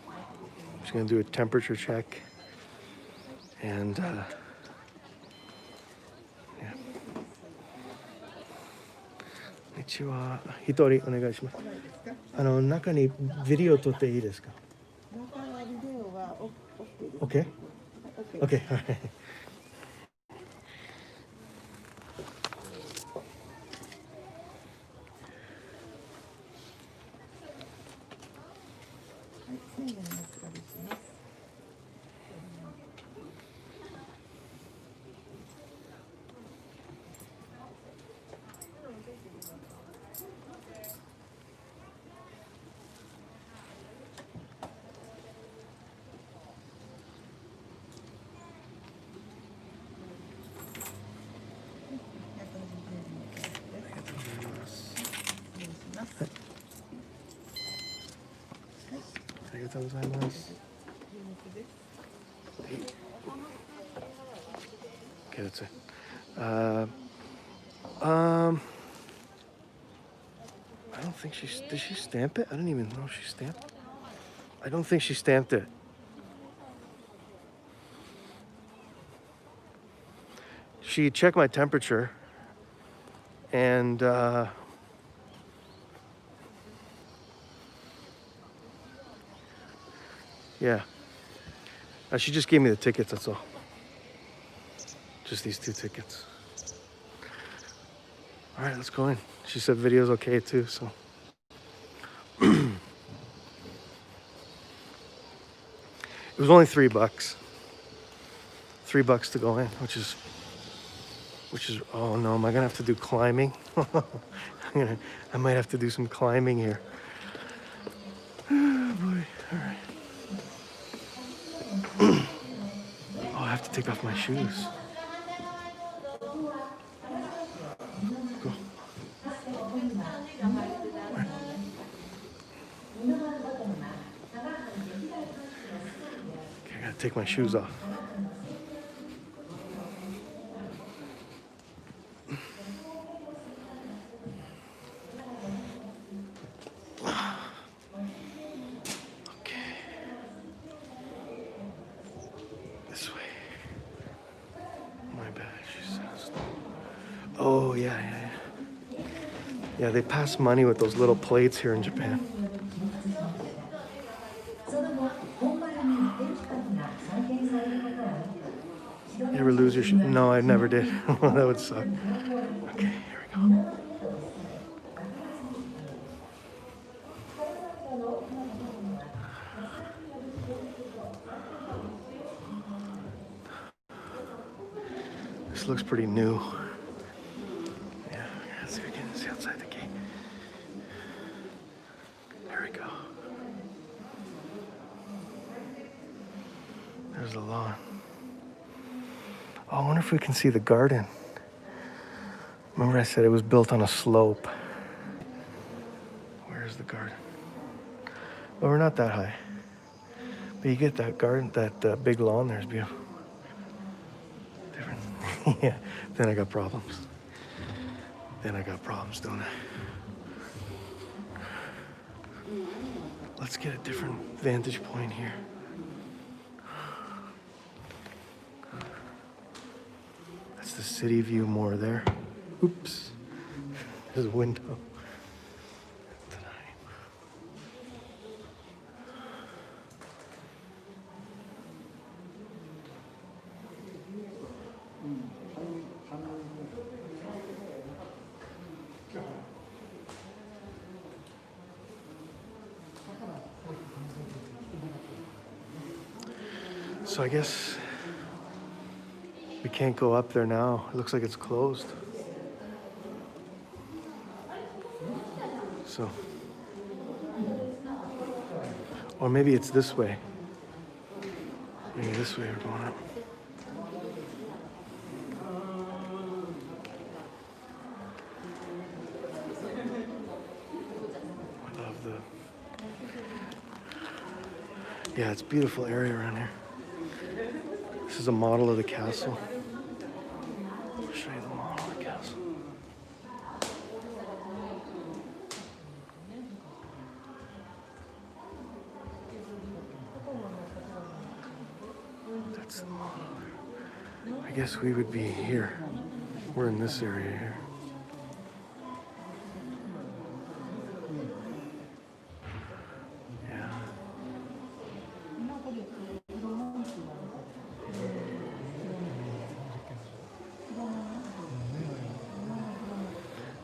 I'm just gonna do a temperature check and yeah. 一は一人お願いします。中にビデオ撮っていいですか？Okay? Okay, all right. Okay, that's it. I don't think did she stamp it? I don't even know if she stamped it. I don't think she stamped it. she checked my temperature, and yeah, she just gave me the tickets, that's all. Just these 2 tickets. All right, let's go in. She said video's okay too, so. It was only $3. $3 to go in, which is, oh no, am I gonna have to do climbing? I might have to do some climbing here. Oh boy, all right. Oh, I have to take off my shoes. Go. Okay, I gotta take my shoes off. Oh, yeah. Yeah, they pass money with those little plates here in Japan. You ever lose your shoe? No, I never did. That would suck. Okay, here we go. This looks pretty new. Yeah, let's see if we can see outside the gate. There we go. There's the lawn. Oh, I wonder if we can see the garden. Remember I said it was built on a slope. Where's the garden? Well, we're not that high. But you get that garden, that big lawn there is beautiful. Different. Yeah, then I got problems. Don't I? Let's get a different vantage point here. That's the city view more there. Oops. There's a window. So I guess we can't go up there now. It looks like it's closed. So, or maybe it's this way. Maybe this way we're going up. I love yeah, it's a beautiful area around here. This is a model of the castle. I'll show you the model of the castle. That's the model. I guess we would be here. We're in this area here. Yeah.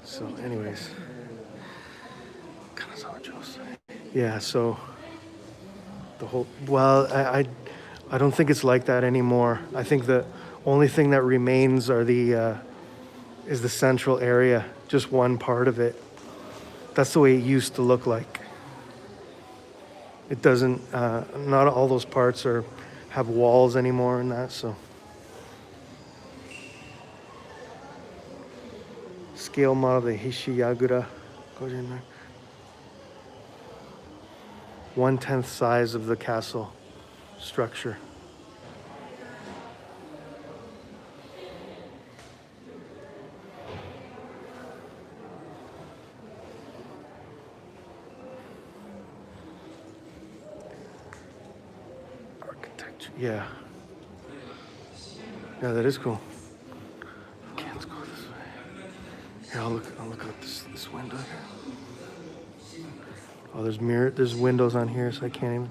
So anyways, Kanazawa. Yeah, so the whole, well, I don't think it's like that anymore. I think the only thing that remains are is the central area, just one part of it. That's the way it used to look like. It doesn't, not all those parts have walls anymore and that, so. Scale model of the Hishiyagura. 1/10 size of the castle structure. Architecture, yeah. Yeah, that is cool. Here, I'll look out this window here. Oh, there's windows on here, so I can't even.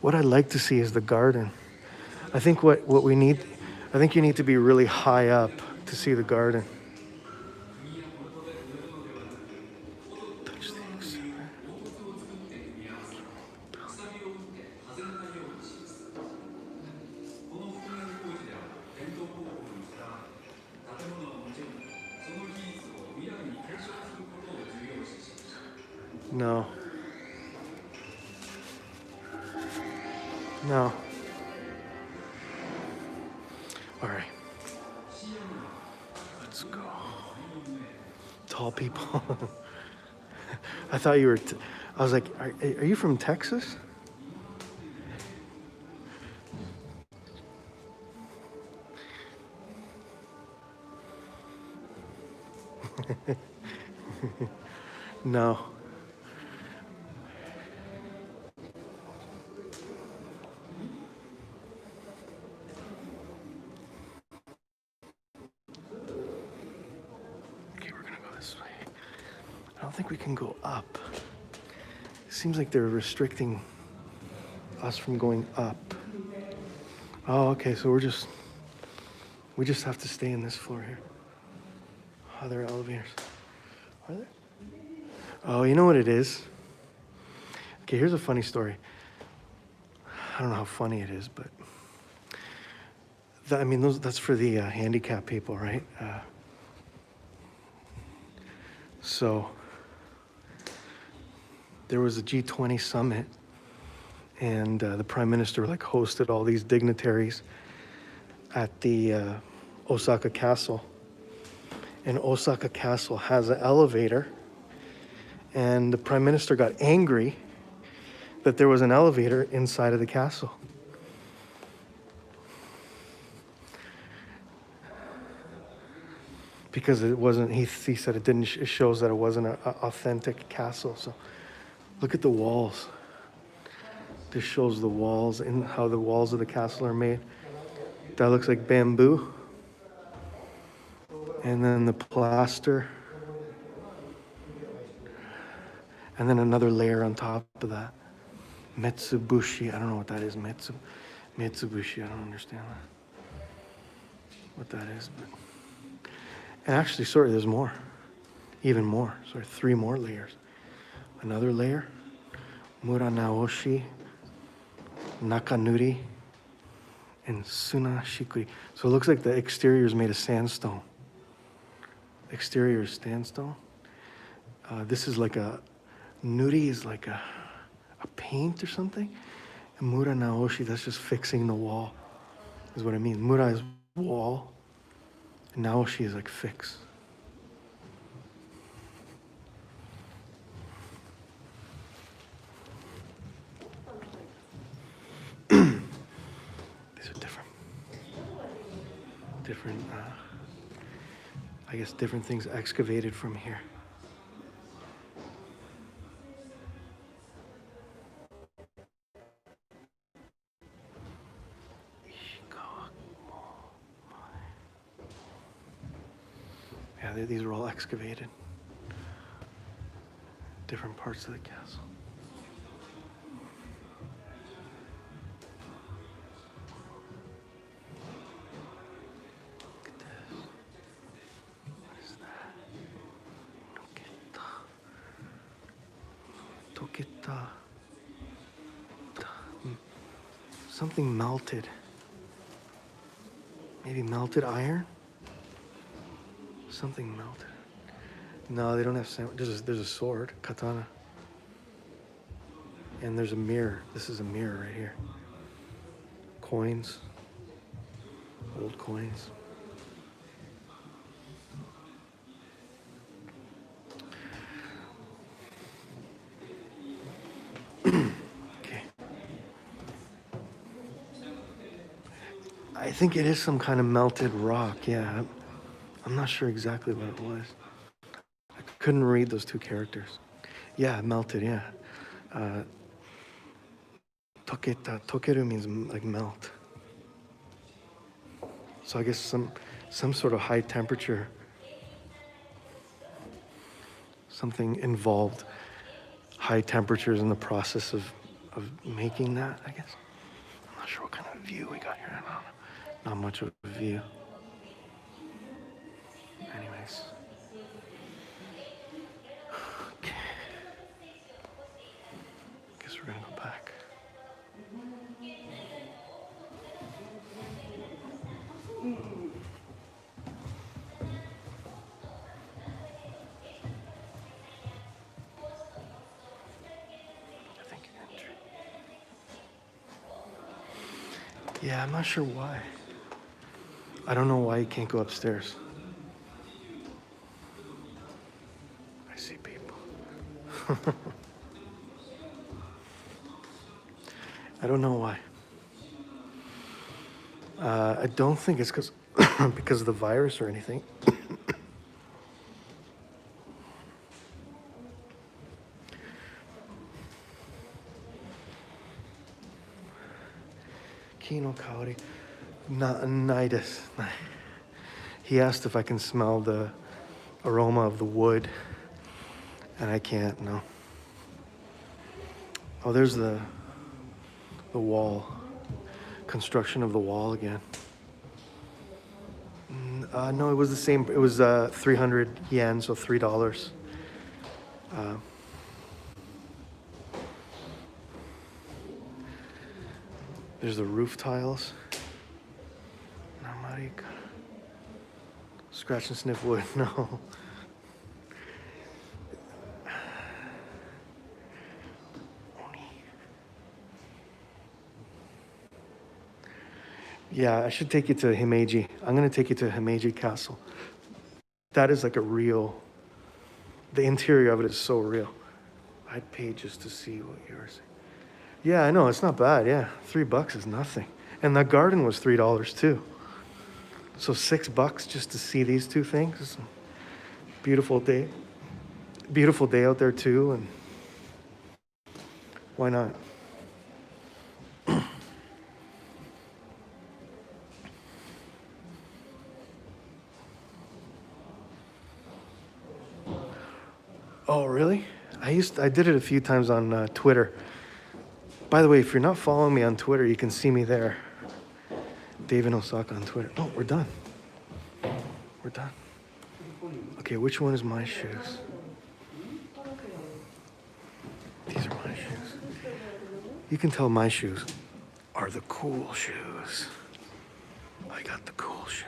What I'd like to see is the garden. I think what we need, I think you need to be really high up to see the garden. Touch the exterior. No. No. All right. Let's go. Tall people. I thought you were, I was like, are you from Texas? No. Okay, we're gonna go this way. I don't think we can go up. It seems like they're restricting us from going up. Oh, okay, so we just have to stay in this floor here. Oh, there are elevators. Are there? Oh, you know what it is? Okay, here's a funny story. I don't know how funny it is, but that's for the handicapped people, right? So there was a G20 summit, and the prime minister hosted all these dignitaries at the Osaka castle. And Osaka castle has an elevator, and the prime minister got angry that there was an elevator inside of the castle. Because it wasn't, he said it shows that it wasn't an authentic castle. So look at the walls. This shows the walls and how the walls of the castle are made. That looks like bamboo. And then the plaster. And then another layer on top of that. Mitsubishi, I don't know what that is. Mitsubishi, I don't understand what that is. But. And actually, sorry, there's more. Even more. Sorry, 3 more layers. Another layer. Muranaoshi, Nakanuri, and Sunashikuri. So it looks like the exterior is made of sandstone. Exterior is sandstone. This is like a, nuri is like a paint or something. And Mura Naoshi, that's just fixing the wall, is what I mean. Mura is wall, and Naoshi is like fix. These are different, I guess different things excavated from here. Yeah, these are all excavated. Different parts of the castle. Look at this. What is that? Toketa. Something melted. Maybe melted iron? Something melted. No, they don't have there's a sword, katana. And there's a mirror. This is a mirror right here. Coins. Old coins. Okay. I think it is some kind of melted rock, yeah. I'm not sure exactly what it was. I couldn't read those 2 characters. Yeah, melted, yeah. Toketa. Tokeru means like melt. So I guess some sort of high temperature something involved high temperatures in the process of making that, I guess. I'm not sure what kind of view we got here. I don't know. Not much of a view. Anyways. Okay. Guess we're gonna go back. I think entry. Yeah, I'm not sure why. I don't know why you can't go upstairs. I see people. I don't know why. I don't think it's because of the virus or anything. Kino Kaori. Nidus. He asked if I can smell the aroma of the wood, and I can't, no. Oh, there's the wall. Construction of the wall again. No, it was the same. It was 300 yen, so $3. There's the roof tiles. Scratch and sniff wood, no. Yeah, I should take you to Himeji. I'm gonna take you to Himeji Castle. That is like a real, the interior of it is so real. I'd pay just to see what yours. Yeah, I know, it's not bad, yeah. $3 is nothing. And the garden was $3 too. So $6 just to see these two things. It's a beautiful day. Beautiful day out there too, and why not? Oh, really? I did it a few times on Twitter. By the way, if you're not following me on Twitter, you can see me there. Dave in Osaka on Twitter. Oh, we're done. We're done. Okay, which one is my shoes? These are my shoes. You can tell my shoes are the cool shoes. I got the cool shoes.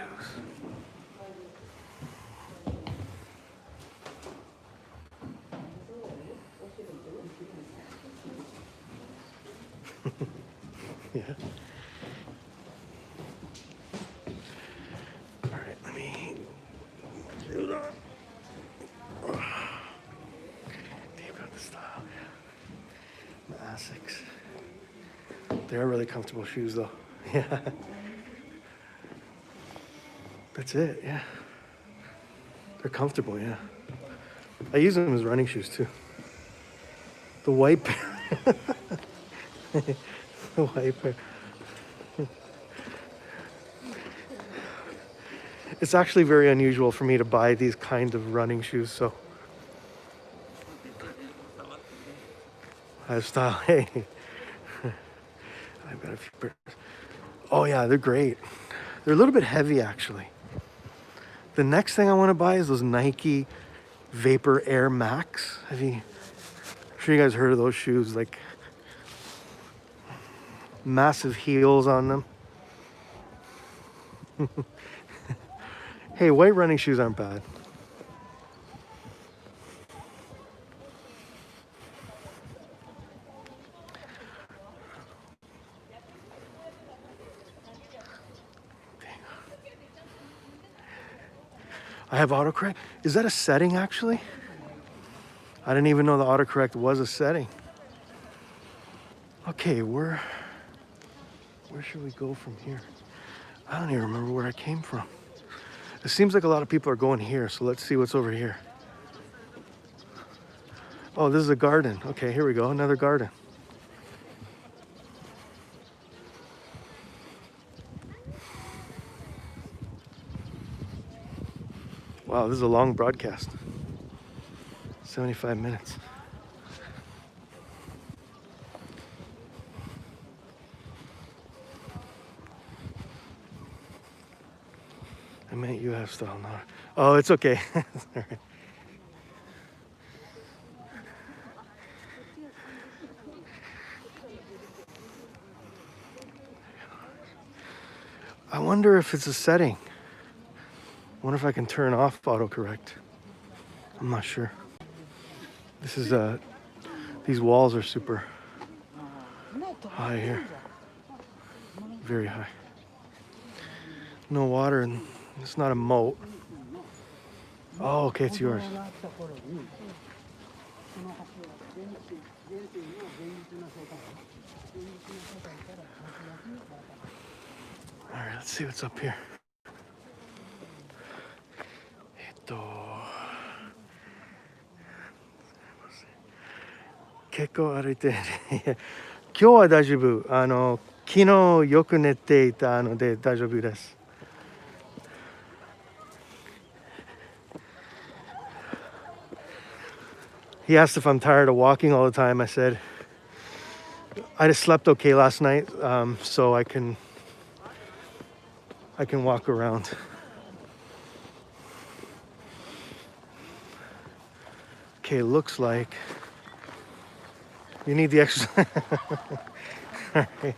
Yeah. All right, let me do that. Deep got the style. The Asics. They're really comfortable shoes, though. Yeah. That's it. Yeah. They're comfortable. Yeah. I use them as running shoes too. The white pair. The white pair. It's actually very unusual for me to buy these kind of running shoes, so I have style. Hey, I've got a few pairs. Oh yeah, they're great. They're a little bit heavy actually. The next thing I want to buy is those Nike Vapor Air Max. I'm sure you guys heard of those shoes, like massive heels on them. Hey, white running shoes aren't bad. I have autocorrect. Is that a setting actually? I didn't even know the autocorrect was a setting. Okay, where should we go from here? I don't even remember where I came from. It seems like a lot of people are going here, so let's see what's over here. Oh, this is a garden. Okay, here we go, another garden. Wow, this is a long broadcast. 75 minutes. I meant you have style, not. Oh, it's okay. All right. I wonder if it's a setting. I wonder if I can turn off autocorrect. I'm not sure. This is these walls are super high here. Very high. No water, and it's not a moat. Oh, okay, it's yours. All right, let's see what's up here. 結構歩いて今日は大丈夫。昨日よく寝ていたので大丈夫です。He asked if I'm tired of walking all the time. I said, I just slept okay last night, so I can walk around. Okay, looks like you need the exercise. All right.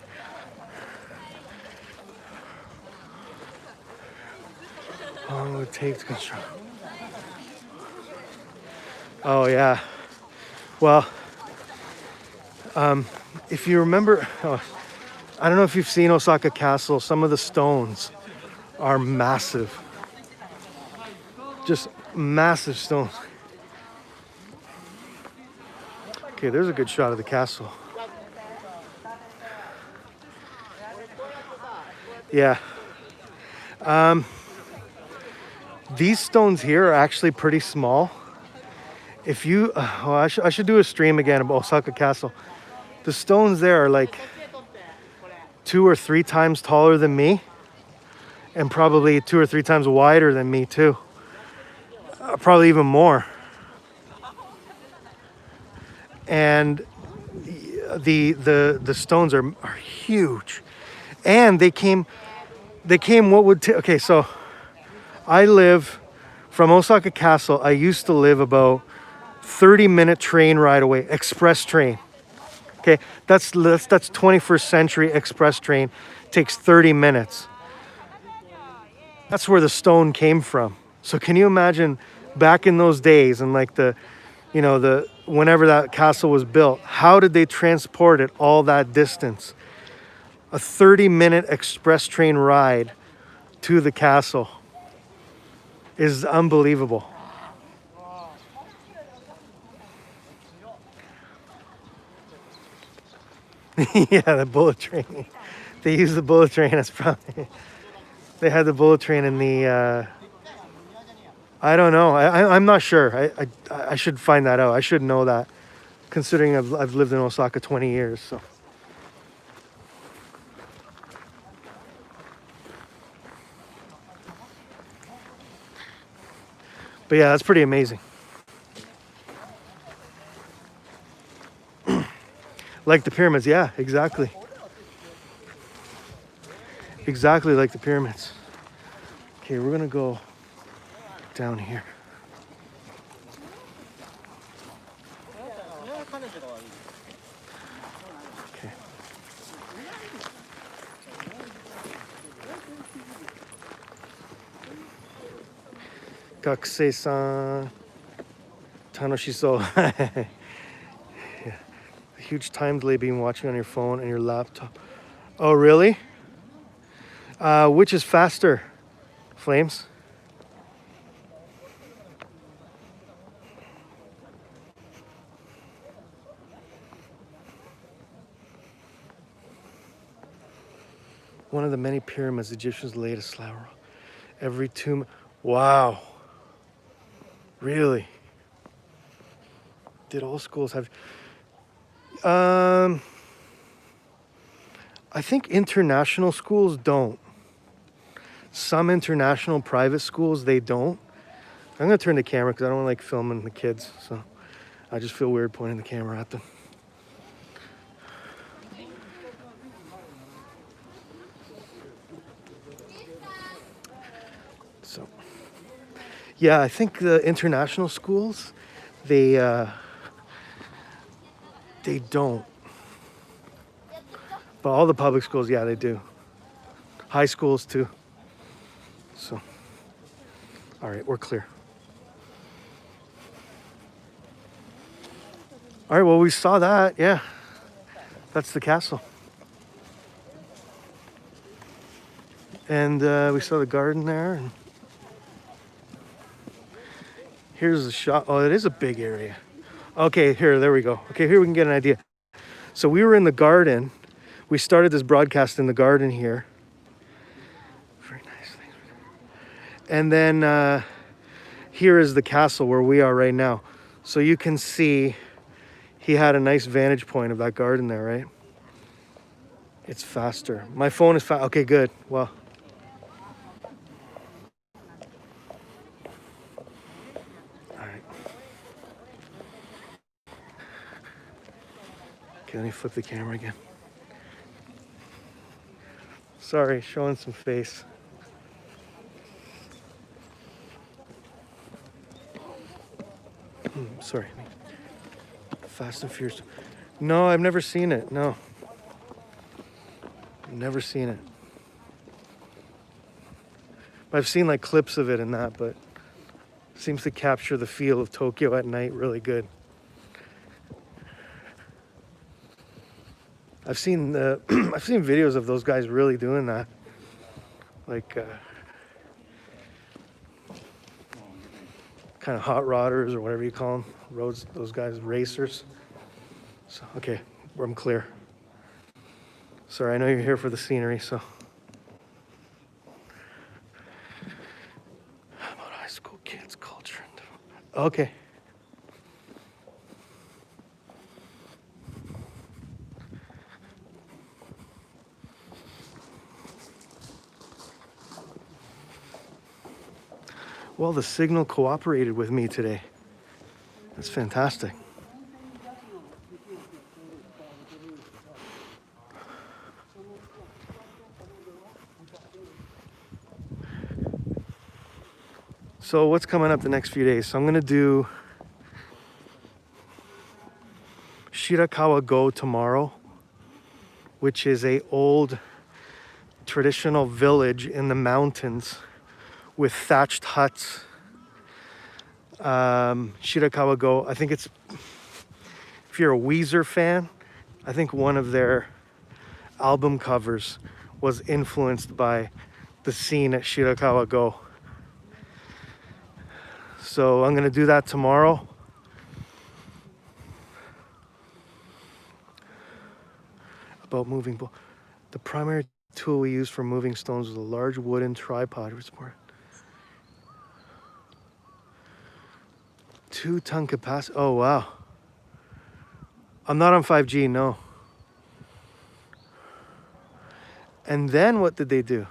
How long will it take to construct? Oh yeah. Well, if you remember, I don't know if you've seen Osaka Castle. Some of the stones are massive. Just massive stones. Okay, there's a good shot of the castle. Yeah. These stones here are actually pretty small. If you, I should do a stream again about Osaka Castle. The stones there are like 2 or 3 times taller than me, and probably 2 or 3 times wider than me too. Probably even more. And the stones are huge, and they came. What would okay? So I live from Osaka Castle. I used to live about 30-minute train ride away, express train. Okay, that's 21st century express train. Takes 30 minutes. That's where the stone came from. So can you imagine back in those days, and like whenever that castle was built, how did they transport it all that distance? A 30-minute express train ride to the castle is unbelievable. Yeah, the bullet train. They use the bullet train. That's probably they had the bullet train in the. I don't know. I'm not sure. I should find that out. I should know that, considering I've lived in Osaka 20 years. So. But yeah, that's pretty amazing. Like the pyramids, yeah, exactly. Exactly like the pyramids. Okay, we're gonna go down here. Okay. Gakusei-san, tanoshisou. Huge time delay being watching on your phone and your laptop. Oh, really? Which is faster, Flames? One of the many pyramids Egyptians laid a slab every tomb. Wow. Really? Did all schools have... I think international schools don't. Some international private schools, they don't. I'm gonna turn the camera because I don't like filming the kids. So I just feel weird pointing the camera at them. So, yeah, I think the international schools, they don't. But all the public schools, yeah, they do. High schools too. So, all right, we're clear. All right, well, we saw that. Yeah, that's the castle. And we saw the garden there. And here's the shot. Oh, it is a big area. Okay, there we go. Okay, here we can get an idea. So we were in the garden. We started this broadcast in the garden here. Very nice. Thanks. And then here is the castle where we are right now. So you can see he had a nice vantage point of that garden there, right? It's faster. My phone is fast. Okay, good. Well. All right. Okay, let me flip the camera again. Sorry, showing some face. Sorry. Fast and Furious. No, I've never seen it. No. Never seen it. I've seen like clips of it and that, but it seems to capture the feel of Tokyo at night really good. I've seen I've seen videos of those guys really doing that, like kind of hot rodders or whatever you call them. Roads, those guys, racers. So okay, I'm clear. Sorry, I know you're here for the scenery, so. How about high school kids culture? Okay. Well, the signal cooperated with me today. That's fantastic. So what's coming up the next few days? So I'm gonna do Shirakawa-go tomorrow, which is a old traditional village in the mountains with thatched huts. Shirakawa-go, I think it's, if you're a Weezer fan, I think one of their album covers was influenced by the scene at Shirakawa-go. So I'm gonna do that tomorrow. About moving, the primary tool we used for moving stones was a large wooden tripod. 2-ton capacity. Oh wow. I'm not on 5G, no. And then what did they do?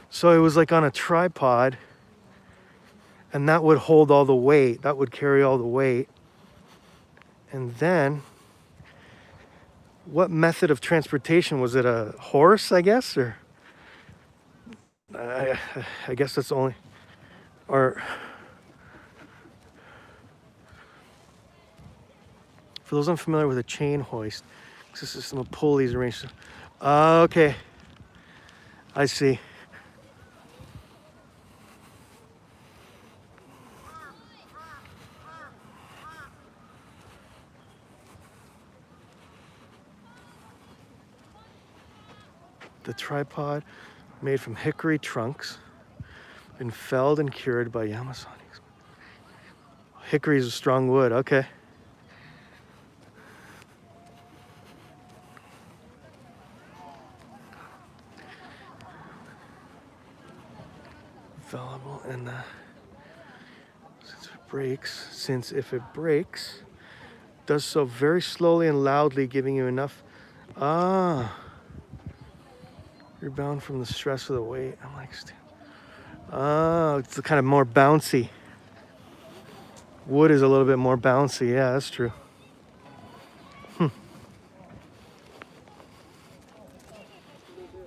So it was like on a tripod, and that would hold all the weight. That would carry all the weight. And then, what method of transportation? Was it a horse, I guess? Or I guess that's only, or for those unfamiliar with a chain hoist, this is some pulleys arranged. Okay, I see. The tripod, made from hickory trunks, been felled and cured by Yamasani. Hickory is a strong wood, okay. Fallible, and since if it breaks, does so very slowly and loudly, giving you enough. You're bound from the stress of the weight. I'm like, Oh, it's kind of more bouncy. Wood is a little bit more bouncy. Yeah, that's true.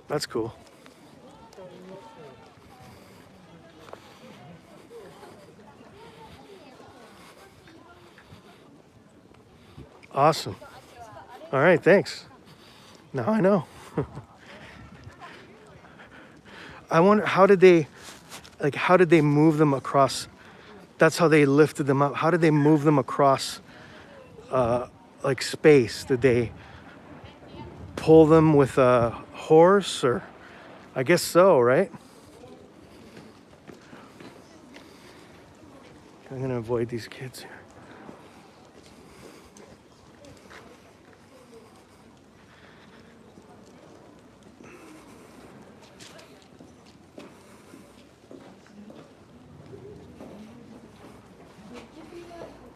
That's cool. Awesome. All right, thanks. Now I know. I wonder how did they move them across? That's how they lifted them up. How did they move them across like space? Did they pull them with a horse, or I guess so, right? I'm gonna avoid these kids here.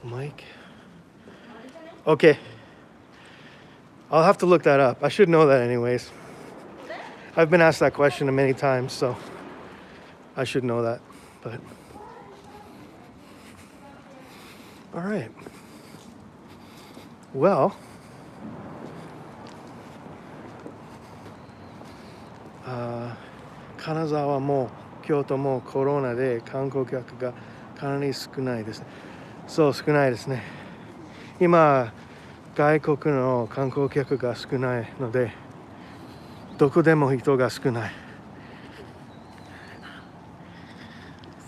Mike. Okay. I'll have to look that up. I should know that anyways. I've been asked that question many times, so I should know that. But all right. Well, Kanazawa も京都もコロナで観光客がかなり少ないですね。そう、少ないですね。今、外国の観光客が少ないので、どこでも人が少ない。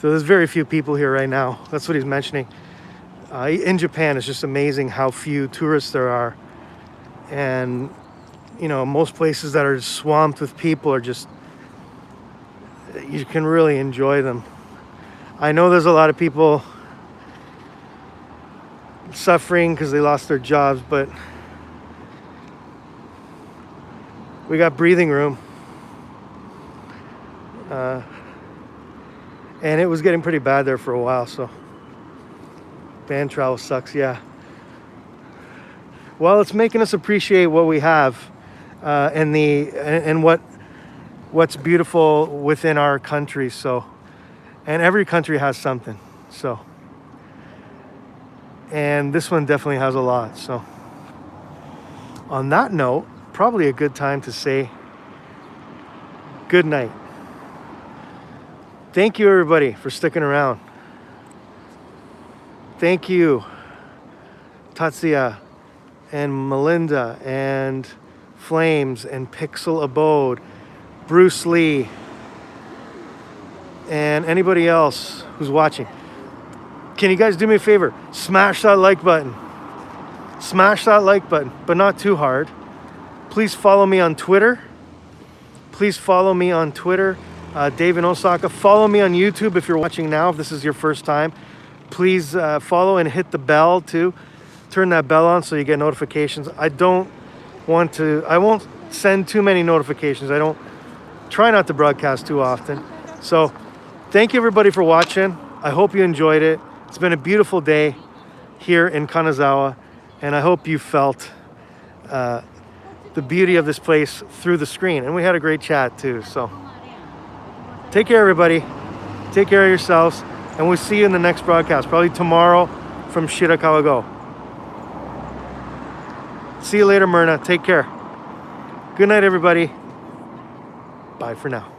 So there's very few people here right now. That's what he's mentioning. In Japan, it's just amazing how few tourists there are. And, you know, most places that are swamped with people are just, you can really enjoy them. I know there's a lot of people suffering because they lost their jobs, but we got breathing room. And it was getting pretty bad there for a while, so van travel sucks, yeah. Well, it's making us appreciate what we have and what's beautiful within our country. So, and every country has something. So, and this one definitely has a lot. So, on that note, probably a good time to say good night. Thank you, everybody, for sticking around. Thank you, Tatsuya and Melinda and Flames and Pixel Abode, Bruce Lee, and anybody else who's watching. Can you guys do me a favor? Smash that like button. Smash that like button, but not too hard. Please follow me on Twitter. Dave in Osaka. Follow me on YouTube if you're watching now, if this is your first time. Please follow and hit the bell too. Turn that bell on so you get notifications. I won't send too many notifications. I don't try not to broadcast too often. So thank you everybody for watching. I hope you enjoyed it. It's been a beautiful day here in Kanazawa, and I hope you felt the beauty of this place through the screen. And we had a great chat too. So take care, everybody. Take care of yourselves. And we'll see you in the next broadcast, probably tomorrow from Shirakawa Go. See you later, Myrna. Take care. Good night, everybody. Bye for now.